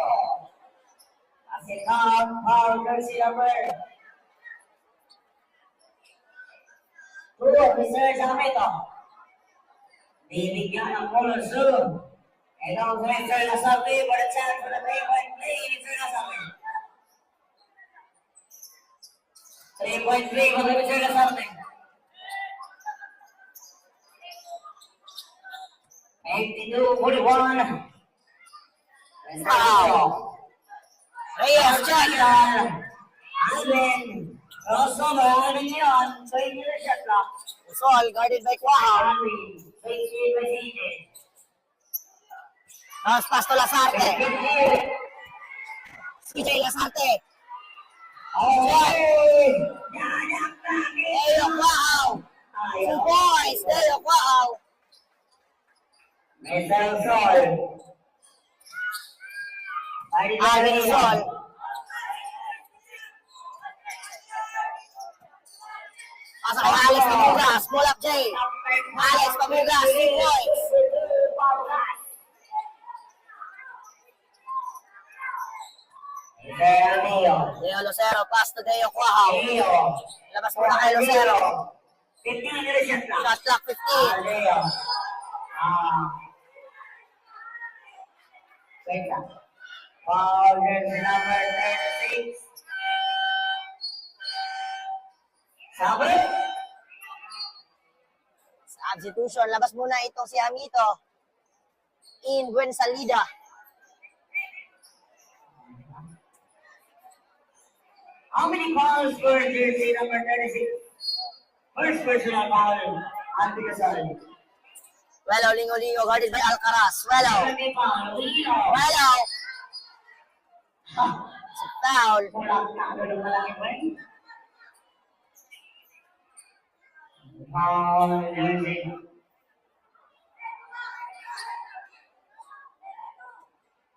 Kasi foul jersey number. Tulo, Mr. Samito. Bibigyan ng color zoom. Hello, Mr. Lasabi, for a chance for the 3-point play, Mr. Lasabi. 3-point play for Mr. Lasabi. 82-41. Wow. Reyes, check. Alvin. Crossover, ano yun? So, hindi na shot clock. Usol, guarded by Quahaw. Alvin. Face by CJ. Bounce pass to Lasarte. CJ Lasarte. Okay. Deo Quahaw. 2 points. Deo Quahaw. Mr. Sol. Alvin Usol. Pasa kay Alex Pamugas. Pull up, Jay. Alex Pamugas. 3 points. Deo Lucero. Pass to Deo Quahaw. Labas muna kay Lucero. 15 Shot clock 15. Foul jersey number 36. Sabi? Substitution. Labas muna itong si Amito. In Gwen Salida. How many fouls for jersey number 36? First personal foul, Andy Casal. Welo, lingo-lingo. Guarded by Alcaraz. Welo. Second foul, Lino. Welo. Foul. Walang talo ng malaki pa rin. Foul jersey.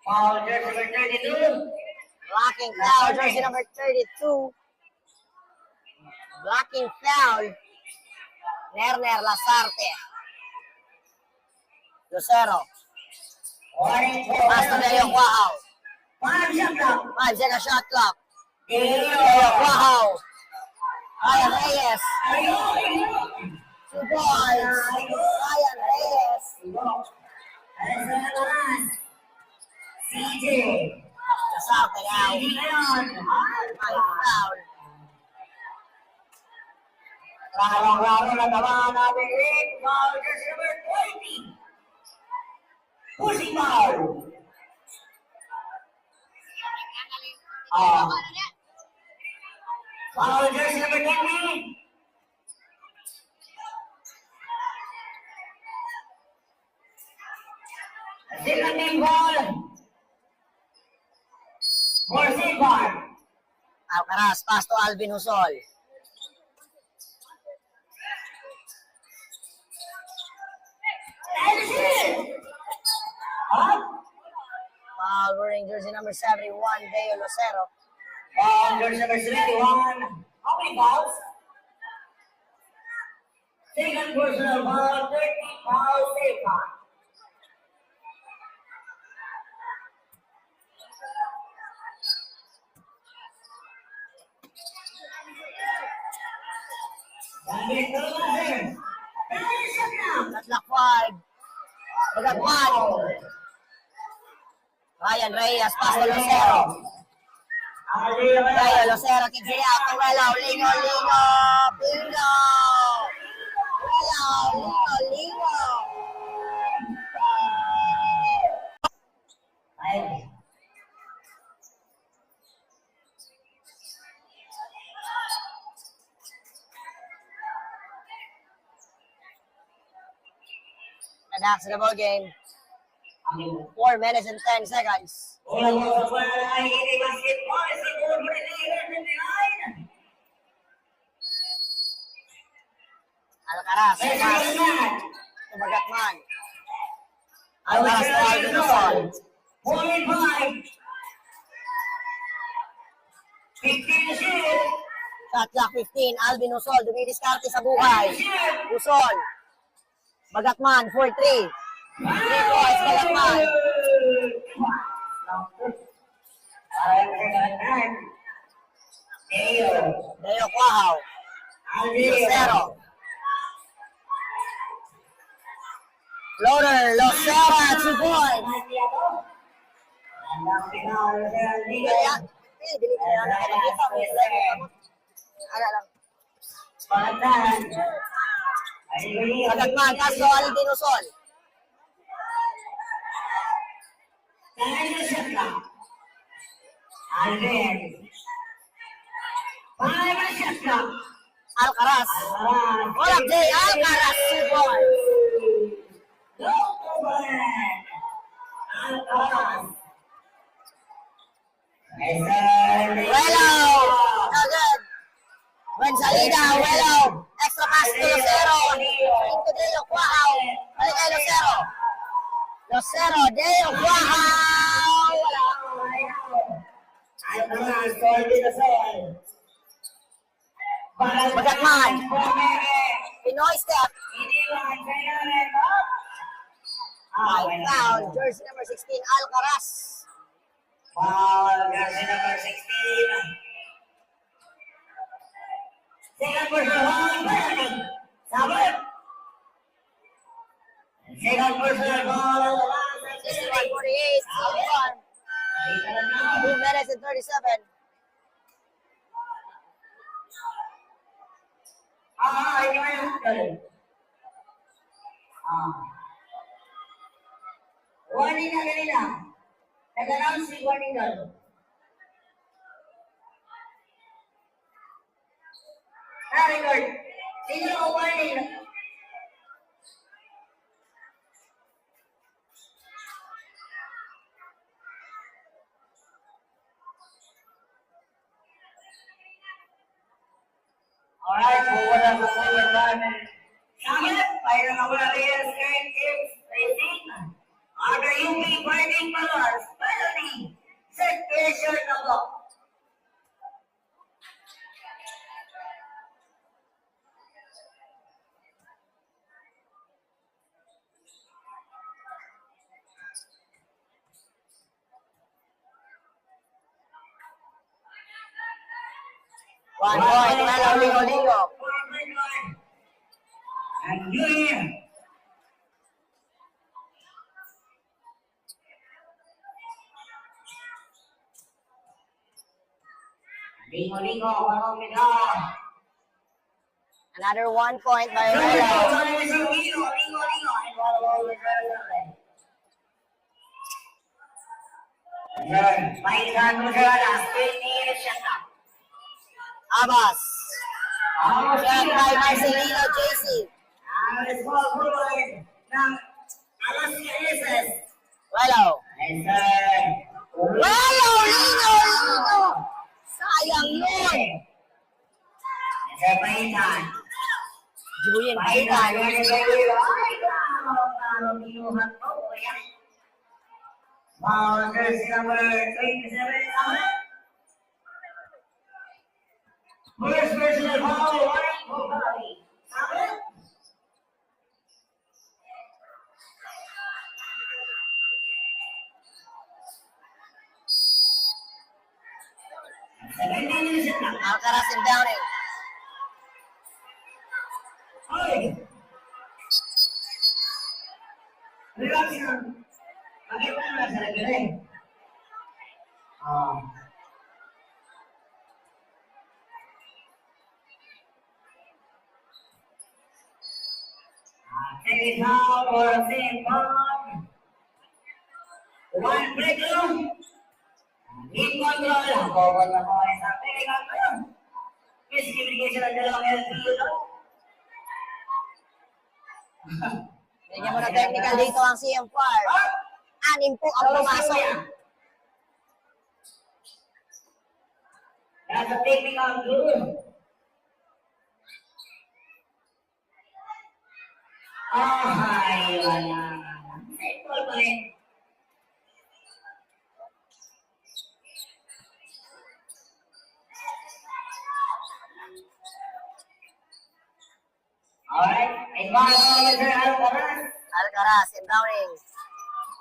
Foul jersey number 32. Blocking foul. Jersey number 32. Blocking foul. Lerner Lasarte. Lucero. Warning for Pass to Deo Quahaw. 5 shot clock. 5 second shot clock. Deo Deo. Quahaw. Ryan Reyes. 2 points. Ryan Reyes. CJ. Lasarte now. CJ ngayon. Ay, foul. Larong-laro na tamaan natin rin. Foul jersey number 20. Pushing foul. Foul jersey number 20. Second team ball. For Silvar. Alcaraz, pass to Alvin Husol. Foul wearing jersey number 71, Deo Lucero. Foul jersey number 71. How many fouls? Second personal foul, 30 foul, Silvar. Again, no longer. Nice shot lang. Tatlak 5. Bagat 1. Ryan Reyes, pass to Lucero. Ryan Lucero kicks it out to Welo. Lino. Bingo! Welo. Lino. Five. And that's the ball game. 4 minutes and 10 seconds. Bola mo sa bola ay ini basketball sa goal for the leader in the line. Alcaraz, Let's pass go man. to Bagatman. Alcaraz to Alvin Luzon. 45. 15 to shoot. Shot clock 15. Alvin Luzon, dumidiskarte sa buhay. Luzon. Bagatman, 4-3. 3 points, Bagatman. Deo Quahaw. Lucero. Floater, Lucero, 2 points. Ayan. Dili ka na nakakita. Ala lang. Bagatman, Castro, Alvin Luzon. Alcaraz. Walang Jay Alcaraz, 2 points. Welo. No good. When salida, Welo. Extra pass to Lucero. Into Deo Quahaw. Balik kay Lucero. Lucero, Deo Quahaw. Wala. Bagatman. Pinoy step. Foul. Jersey number 16, Alcaraz. Jersey number 16. Second personal ball. Sabit. Second personal ball. 61-48. 2 minutes and 37. Ini mana? Warning na kanina. Nag-announce si warning doon. Record. Sino ang warning? Alright, forward ang forward run. Samit, mayroon na wala rin Sky Games Racing. Under UP Fighting Colors, penalty. Set pressure na po. One point, Welo, Ligo. And here. Ligo, walang medal. Another 1 point by Welo. Mainkan mo siya, last 20 minutes siya na. Abbas. Check by Marcelino JC. Let's go forward ng Alaska Aces. Welo. Aces. Welo, Ligo. Sayang yun. Aces, Mainkan. Juyin, Mainkan. Jersey number 27. First personal foul, warning for penalty. Sabit. Alcaraz and Downing. Relax lang. Bakit mo na sa lagay? Oh. Take it out or sing on. One break lang. Hit control. Bawal na ko ay sa pilihan ko yun. Miscommunication ang dalawang LPU doon. Bigyan mo na technical dito ang CM4. Anim po ang pumasok. That's a technical rule. Ay, wala. Simple pa rin. Alright, environmental officer Alcaraz. Alcaraz and Downing.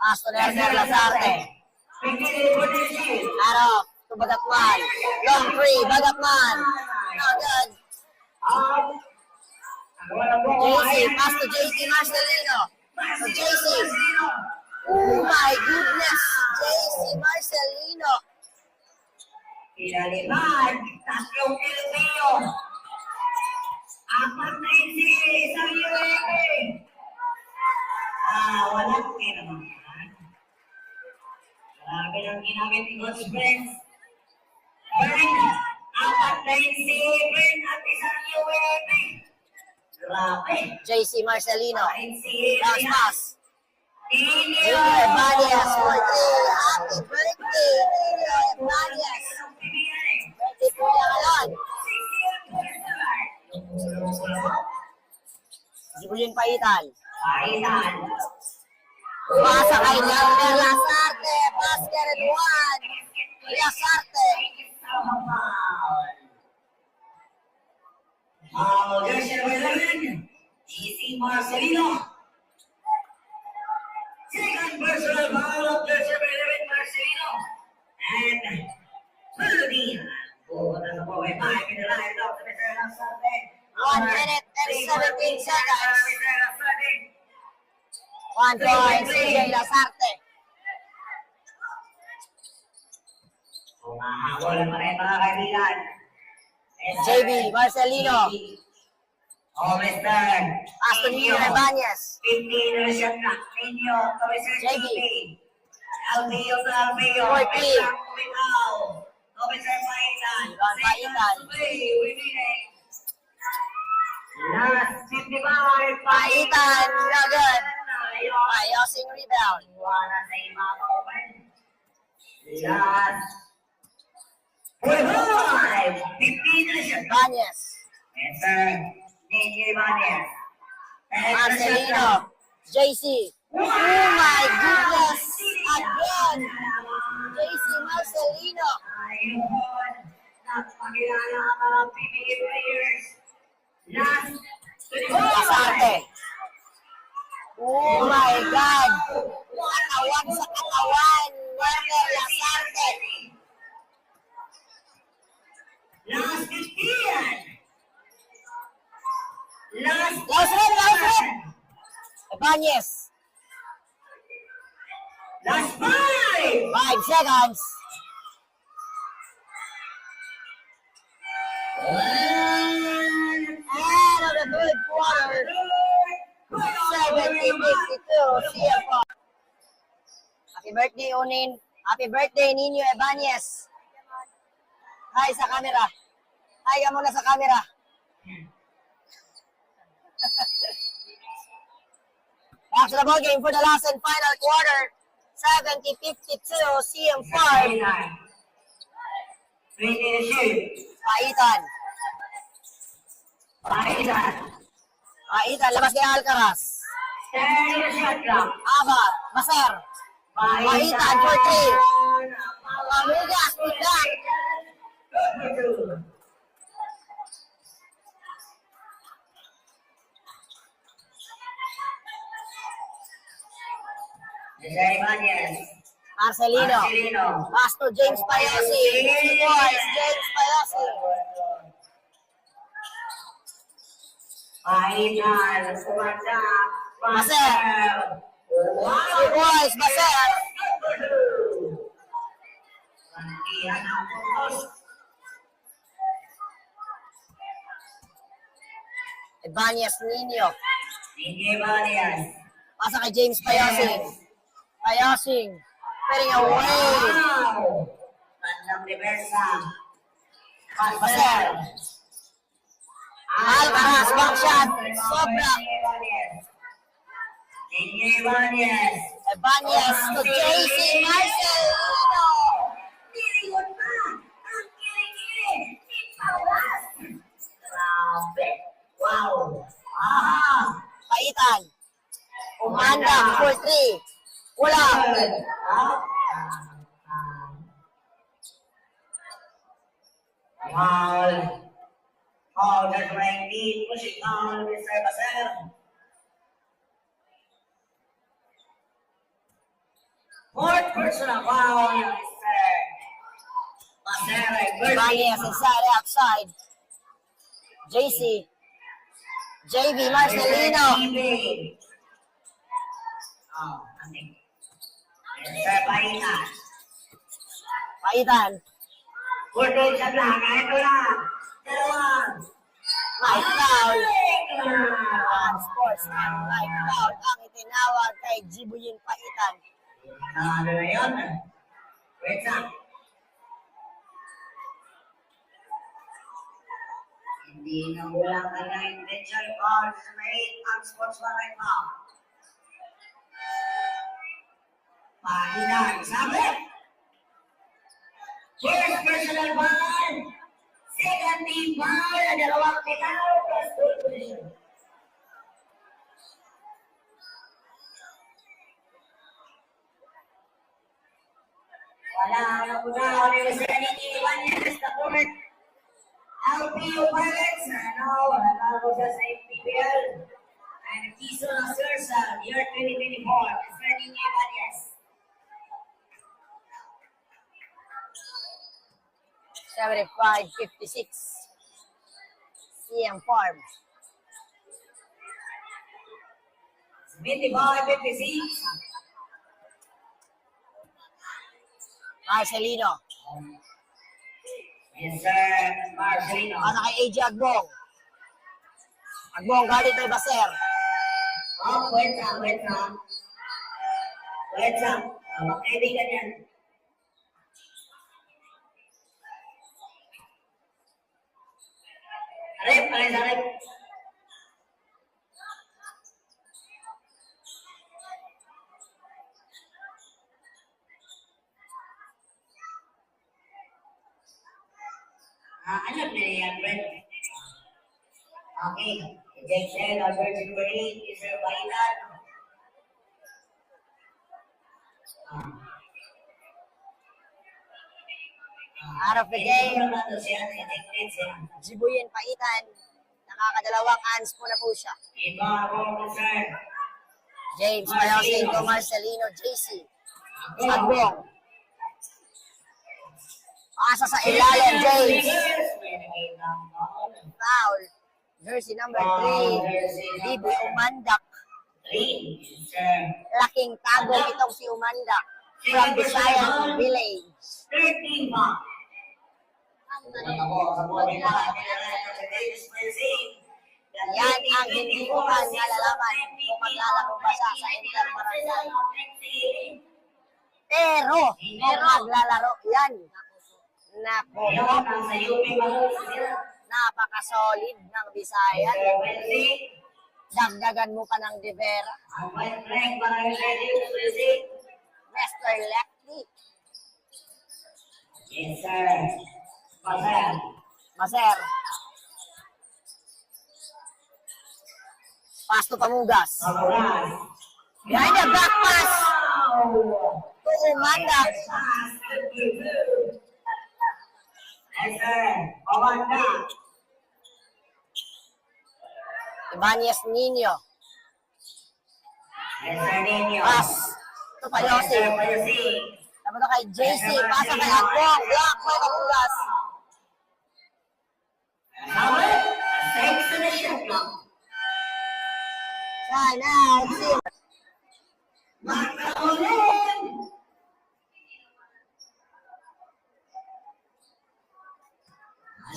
Pass to Nelson Lazarte. Arok to Bagatman. Long three, Bagatman. Not good. JC, pass to JC Marcelino. To JC. Oh my goodness. JC Marcelino. Pinalipad, tatlong Pilipino. Apat na hindi, isang UAP. Walang kinaman. Grabe lang ginamit ni Coach Friends. Bern, apat na hindi, Bern, at isang UAP. Grabe. JC Marcelino. NCAA. Last pass. Inyo. Inyo Evanias for 3. Happy birthday, Inyo Evanias. Birthday po niya ngayon. Julian Paitan. Paitan. Pasa kay Lander Lazarte. Basket and one. Lazarte. Jersey number 11, GC Marcelino. Second personal foul of jersey number 11, Marcelino. And Ferdinand. That's a 4-5 in the line of the Mr. Lazarte. 1 minute and 17 seconds. 1 point, CJ Lazarte. Umahabol pa rin mga kaibigan. JB Marcelino. Oh, Mr. Aston Nino Evanias. 15 na shot na. Ninyo, Commissioner JB. JB. Albio sa Albio. 14. Commissioner Paitan. Ivan Paitan. Last 55. Paitan, no good. Ayosing rebound. Wala sa ibang open. Last 45. 15 na shot. Evanias. Mr. Ninyo Ibanez. Marcelino. JC. Oh my goodness. Again. JC Marcelino. Ayun. Napakilala ang mga PBA players. Last 25. Lazarte. Oh my God. Katawan sa katawan. Werner Lazarte. Last 15. Last Last red. Evanias. Last 5. 5 seconds. And of the third quarter. 70-52. CFR. Happy birthday, Onin. Happy birthday, Nino Evanias. Hi sa camera. Hi ka muna sa camera. Back to the ball game for the last and final quarter. 70-52. CM Farm. 20 to shoot. Paitan. Paitan. Paitan. Labas kay Alcaraz. 30 to shot clock. Aba. Maser. Paitan for 3. Pamugas. Put back. Jose Ibanez. Marcelino. Pass to James Payosi. Boys, James Payosi. Paitan. Sumasak. Maser. Si Boys Baser. Pangkihan ang putos. Ibanez Nino. Hindi Ibanez. Pasa kay James Payosing. Payosing. Putting away. Wow! Tandang reversa. Baser. Alcaraz, back shot. Sobra. Hindi Ibanez. Ibanez to JC Marcelino. Nilingon pa ang kilikili ni Paulas. Grabe. Wow. Paitan. Umanda for 3. Wala. Foul. Foul that's right. Lead pushing on Mr. Baser. Fourth personal foul, Mr. Baser. Ibanez inside outside. JC. JV Marcelino. Oh, nothing. Mr. Baina. Paitan. Putol sa black. Ito lang. Dalawa. Mike foul. Sports and Mike foul ang itinawag kay Jibuyin Paitan. Ano na yun? Wait lang. Hindi na walang kanya intention foul sa may ang sportsman right now. Pahinan, sabi. First personal foul. Second team foul. Ang dalawang pitao plus goal position. Wala na po na. University ni Ibanez na court. LPU Pirates. Wala ko sa PPL. And Quezon Asursa, year 2024. Starting Ibanez. 75-56. CM Farm. 55-56. Marcelino. Yes, sir. Marcelino. Pasa kay AJ Agbong. Agbong galit kay Baser. Oh, wait lang, wait lang. Wait lang. Magkaibigan yan. Arep, alis, arep. Alam na yan, Brent. Okay. Ejection of Virgin Marine is a vital. Out of the game. Ejected siya. Jibuyin Paitan. Nakakadalawang hands po na po siya. Iba ako, sir. James Payosing to Marcelino. JC. Agbong. Pasa sa ilalim, James. Foul. Jersey number 3. DB Umandak. Laking tagong itong si Umandak. From Visayan Village. 13 ba? Yan ang hindi ko man nalalaman kung maglalaro ba siya sa Interbarangay. Pero, maglalaro yan. Nako, napaka-solid ng Visayan. Dagdagan mo pa ng Divera. Mr. Lecty. Yes, sir. Pasal. Maser. Pass to Pamugas. Pamugas. Behind the back pass. To Umanda. Yes, sir. Umanda. Ibanez Nino. Yes, sir, Nino. Pass to Payosi. Yes, sir, Payosi. Tapos kay JC. Pasa kay Agbong. Block by Pamugas. Sabi, thanks to the shot lang. Sana. Magkaulin!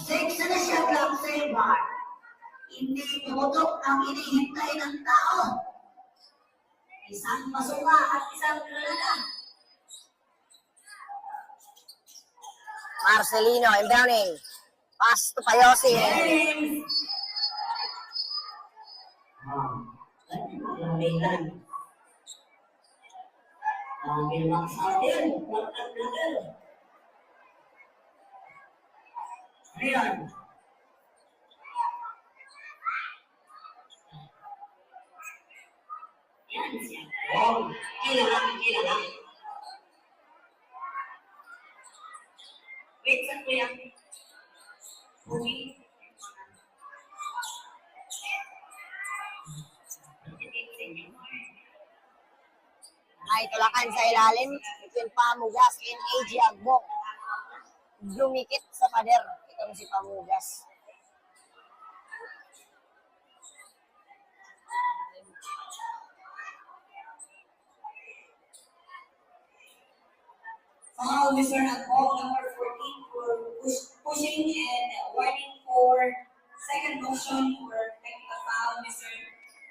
Six na siya lang sa bar. Hindi tumutok ang inihintay ng tao. Isang masuka at isang granada. Marcelino inbounding. Pass to Payosi. James! Lamitan. Ang ginawang sa atin, at level. Ayan. Yan siya. Oh, kailangan. Wait, saan ko yan? Bumi. Naitulakan sa ilalim between Pamugas and AJ Agbong. Lumikit sa pader itong si Pamugas. Foul, Mr. Agbong, number 14, for pushing and warning for second motion for technical foul, Mr.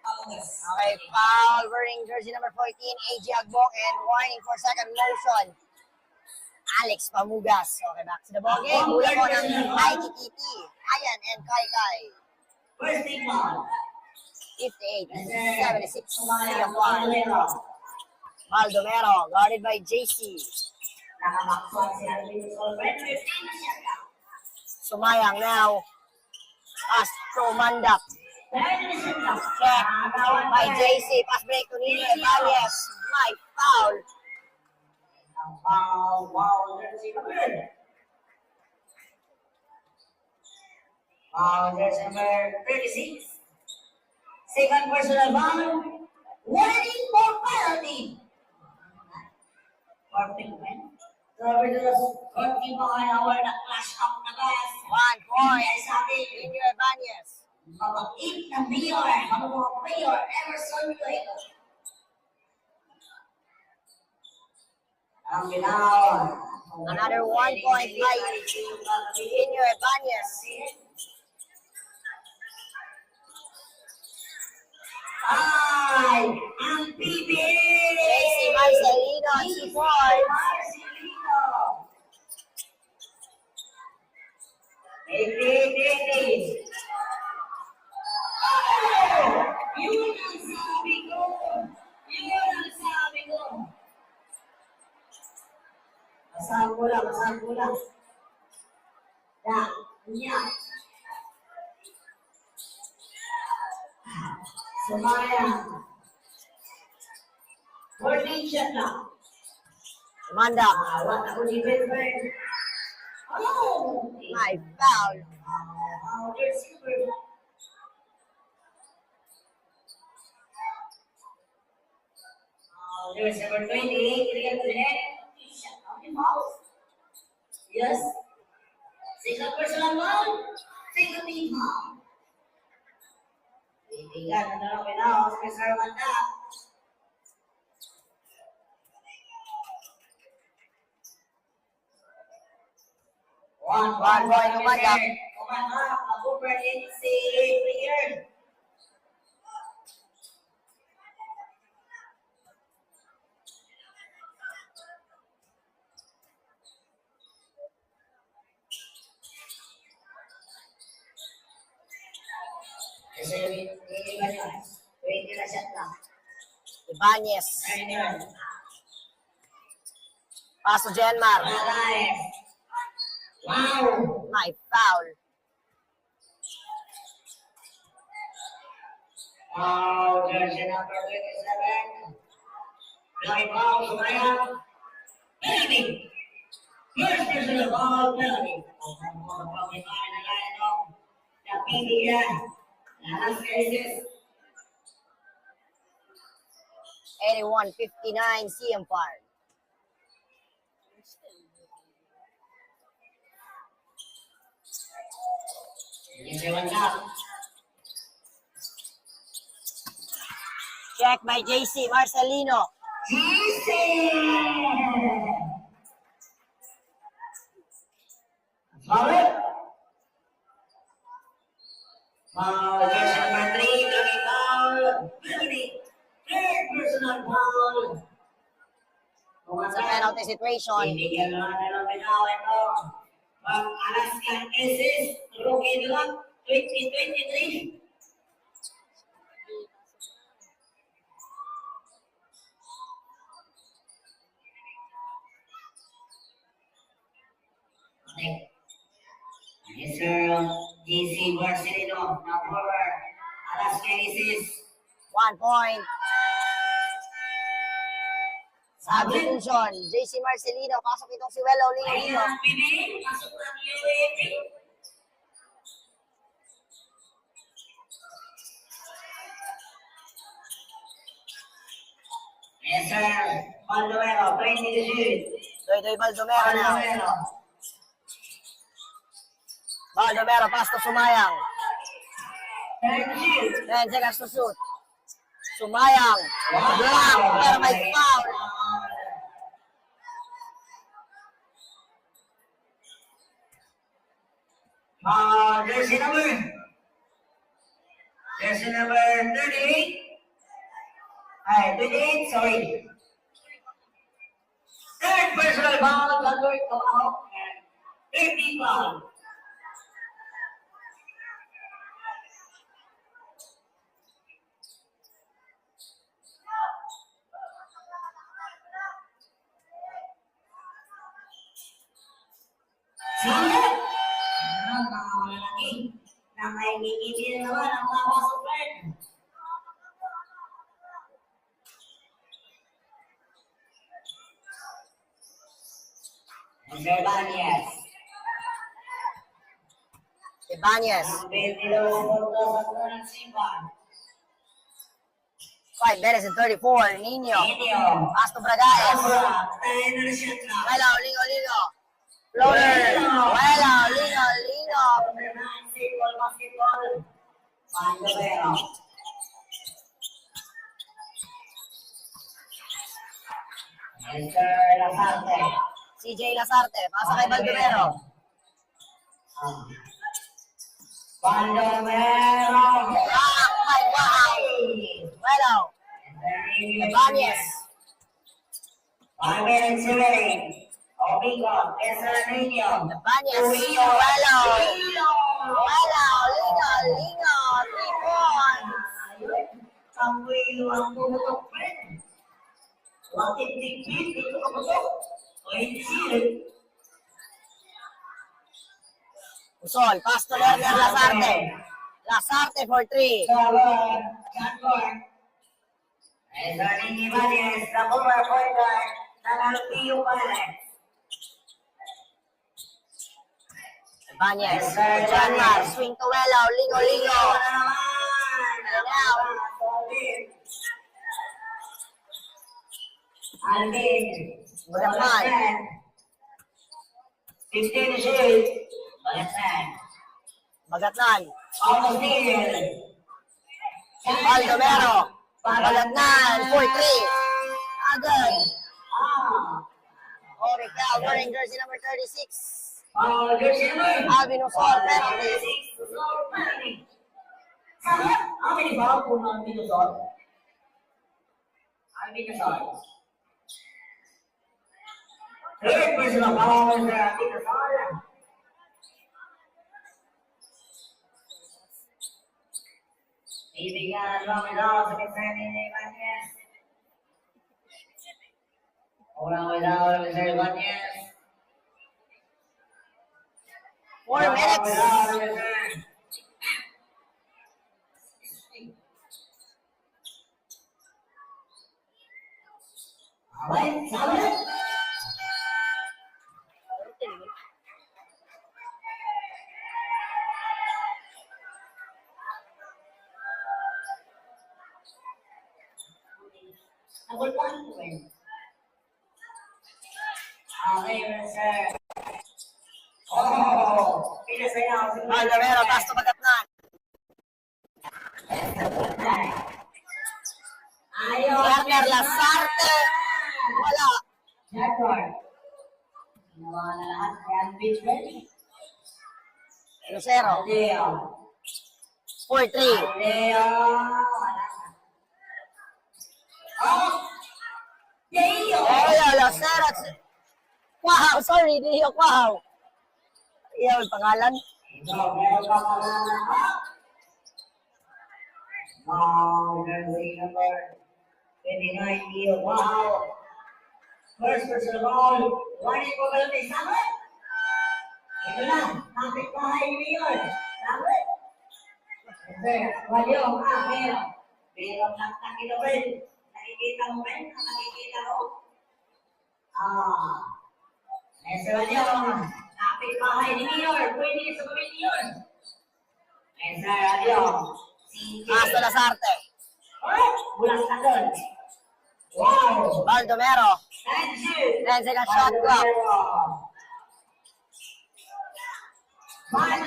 Pamugas. Okay, foul wearing jersey number 14, AJ Agbong, and warning for second motion, Alex Pamugas. Okay, back to the ball game. Hula ko ng Aikikiti, Ayan, and Kai. First team foul. 58-76, Singapore. Baldomero, guarded by JC. Nakamaksuan si Alvin Solbert. 15 na siya lang. Sumayang now. Astro Mandak. 10 na siya lang. Check by JC. Pass break to Nino Ibanez. My foul. Ang foul, jersey number. Foul, jersey number 36. Second personal foul. Warning for penalty. Perfect, man. Robert Lewis, working behind our clash up na bas. 1 point. Yes, sabi. Nino Ibanez. Mabait na mayor, mga mayor, Emerson Luego. Ang ginawa. Another 1 point by Nino Ibanez. Ay, ang PBA! JC Marcelino on support. Marcelino. Hey. Yun ang sabi ko. Masahan ko lang. Yan. Sumaya. 14 shot lang. Mandak. Awat ako ni Benford. Oh! My foul. Jersey number. Jersey number 28. Iligan ko din. Shot lang yung mouse. Yes. Second personal foul. Second team foul. Titigan na lang pinaos. Mr. Manda. One point, Umanda. Mag-over din si Player. Kasi hindi ba niya? 20 na shot lang. Ibanez. Ayun. Paso Jenmar. Alive. Wow! My foul. Wow, jersey number 27. Right ball, Sumaya. Penalty. First personal ball, penalty. The PBA. Last cases. 81-59 CM Park. Check by JC Marcelino. GC! Solid. Foul, jersey number 3, drawing foul. Third personal foul. Sa penalty situation. Ibigyan naman ng binaw ito. Pang Alaskan Aces, rookie nila, 2023. Okay. Yes, sir. GC Barcelino, now forward. Alaskan Aces. 1 point. Substitution. JC Marcelino. Pasok itong si Welo Lino. Ayan, Pining, pasok ng UAP. Yes, sir. Baldomero, 20 to shoot. Doy Baldomero na. Baldomero. Baldomero, pass to Sumayang. Third shoot. 10 seconds to shoot. Sumayang. Block. Pero may foul. Jersey number 38. Ay, 28, sorry. Third personal foul, Gagor Kamao. 30 foul. Sige. Ang mga malaki. Nakaingigil naman ang mga super. Ibanez. Ibanez. Ang 5 minutes and 34. Nino. Inyo. Pass to Bragaez. Tayo na siya na. Welo Lino. Floater. Welo Lino. Basketball. Baldomero. Mr. Lasarte. CJ Lasarte. Pasa kay Baldomero. Baldomero. Block by Wow. Welo. Ibanez. 5 minutes remaining. Obigo, Pesolino. Ibanez. Welo. Lino. 3 points. Sambuilo ang pumutok, friend. Wakit tigpit, dito ka putok. O hindi sila. Usol. Pass to Lerner Lasarte. Lasarte for 3. Jankor. Ezonin Ibanez, the former point guard ng Alpio Palace. Ibanez. Janmar. Swing to Welo. Lino. Alvin. Bagatnan. 15 to shoot. Bagatnan. Bagatnan. Almost there. Baldomero. Bagatnan for 3. Agad. Oric Calvering, jersey number 36. Jersey number. Alvin Usol, penalty. How many balls po ng Minusol? Minusol. Third personal foul sa Minusol. Ibigyan ng medal sa Mr. Ibanez. Unang medal Mr. Ibanez. 4 minutes. Alright, sabi. Nagulpan ko eh. Okay, sir. Oh, pinasayaw. Baldomero, pass to Bagatnan. Werner Lasarte. Wala. Jaguar. Ginawa na lahat. Ayan, Pittsburgh. Lucero. Leo. 4-3. Leo. Wala na. Oh! Leo! Lucero. Wow, sorry, Leo Wow. Iyaw, pangalan. Ito, meron pa pangalan. Wow, jersey number 29, Leo. Wow. First personal ball. Warning ko kayo may sabat. Ito na, kapit bahay ni Leon. Sabat. Walyo, meron. Meron lang takilo, Ben. Nakikita mo, Ben? Nakikita ko. Mr. Walyo, kapit bahay ni Leon. Pwede sa gawin ni Leon. Mr. Walyo, Hasta Lasarte. bulas na doon. Wow! Baldomero. 10 second shot clock. I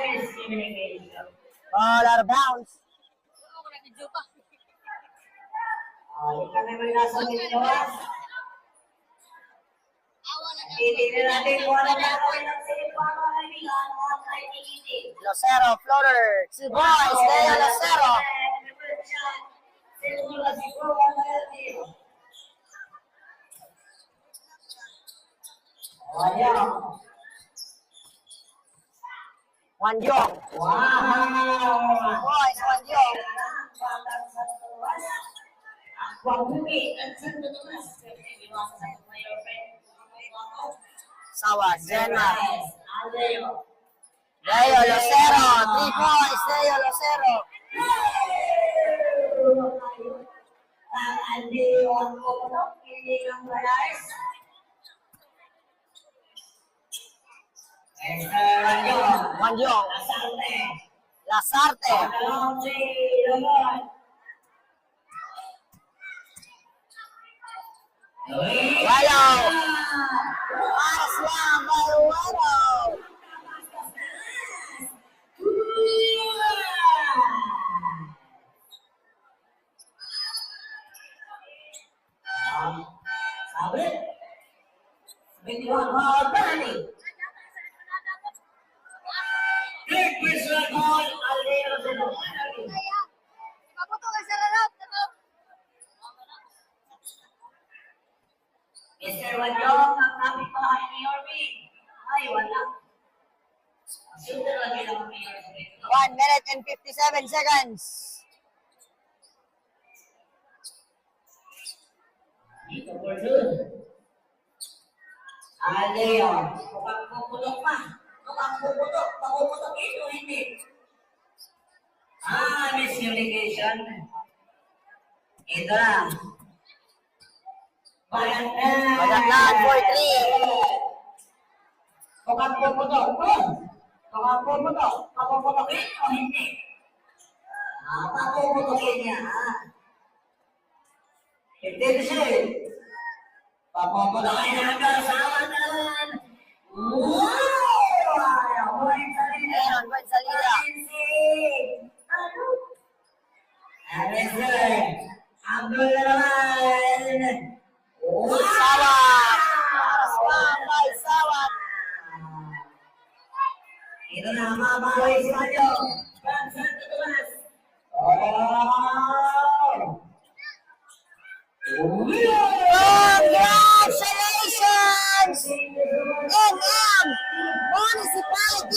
miss communication. Ball out of bounds. Kami may nasa Pilipinas. Hindi na natin kung ano na gawin ng silipang mga kaibigan at kaibigan. Lucero, floater. 2 boys. Leo Lucero. Wanjong. Wow! Boys, Wanjong. Sawad, Jenna. Leo Lucero. 3 boys. Leo Lucero. Wanjong. Lasarte. Walo. Pass lang by Walo. Sabi? Sabi niyo ang mga organic. Third personal ball, Alero de los Ángeles. Mr. Wanyong, ang kapitbahay ni Yorby. Ay, wala. Shooter lagi lang ni Yorby. 1 minute and 57 seconds. Dito po doon. Aleo, mukhang puputok pa. Mukhang puputok. Pakuputok ito, hindi. Miscommunication. Ito na. Magandang 4-3. Mukhang puputok. Mukhang puputok. Pakuputokin o hindi? Pakuputokin niya. Hindi kasi. Pakuputokin niya ang kasawanan. Wow! Ayun, Juan Salida. Abdul naman. Sawat. Swam by Sawat. Ito na mabawi si Mario. Santo Tomas. Congratulations! NM Municipality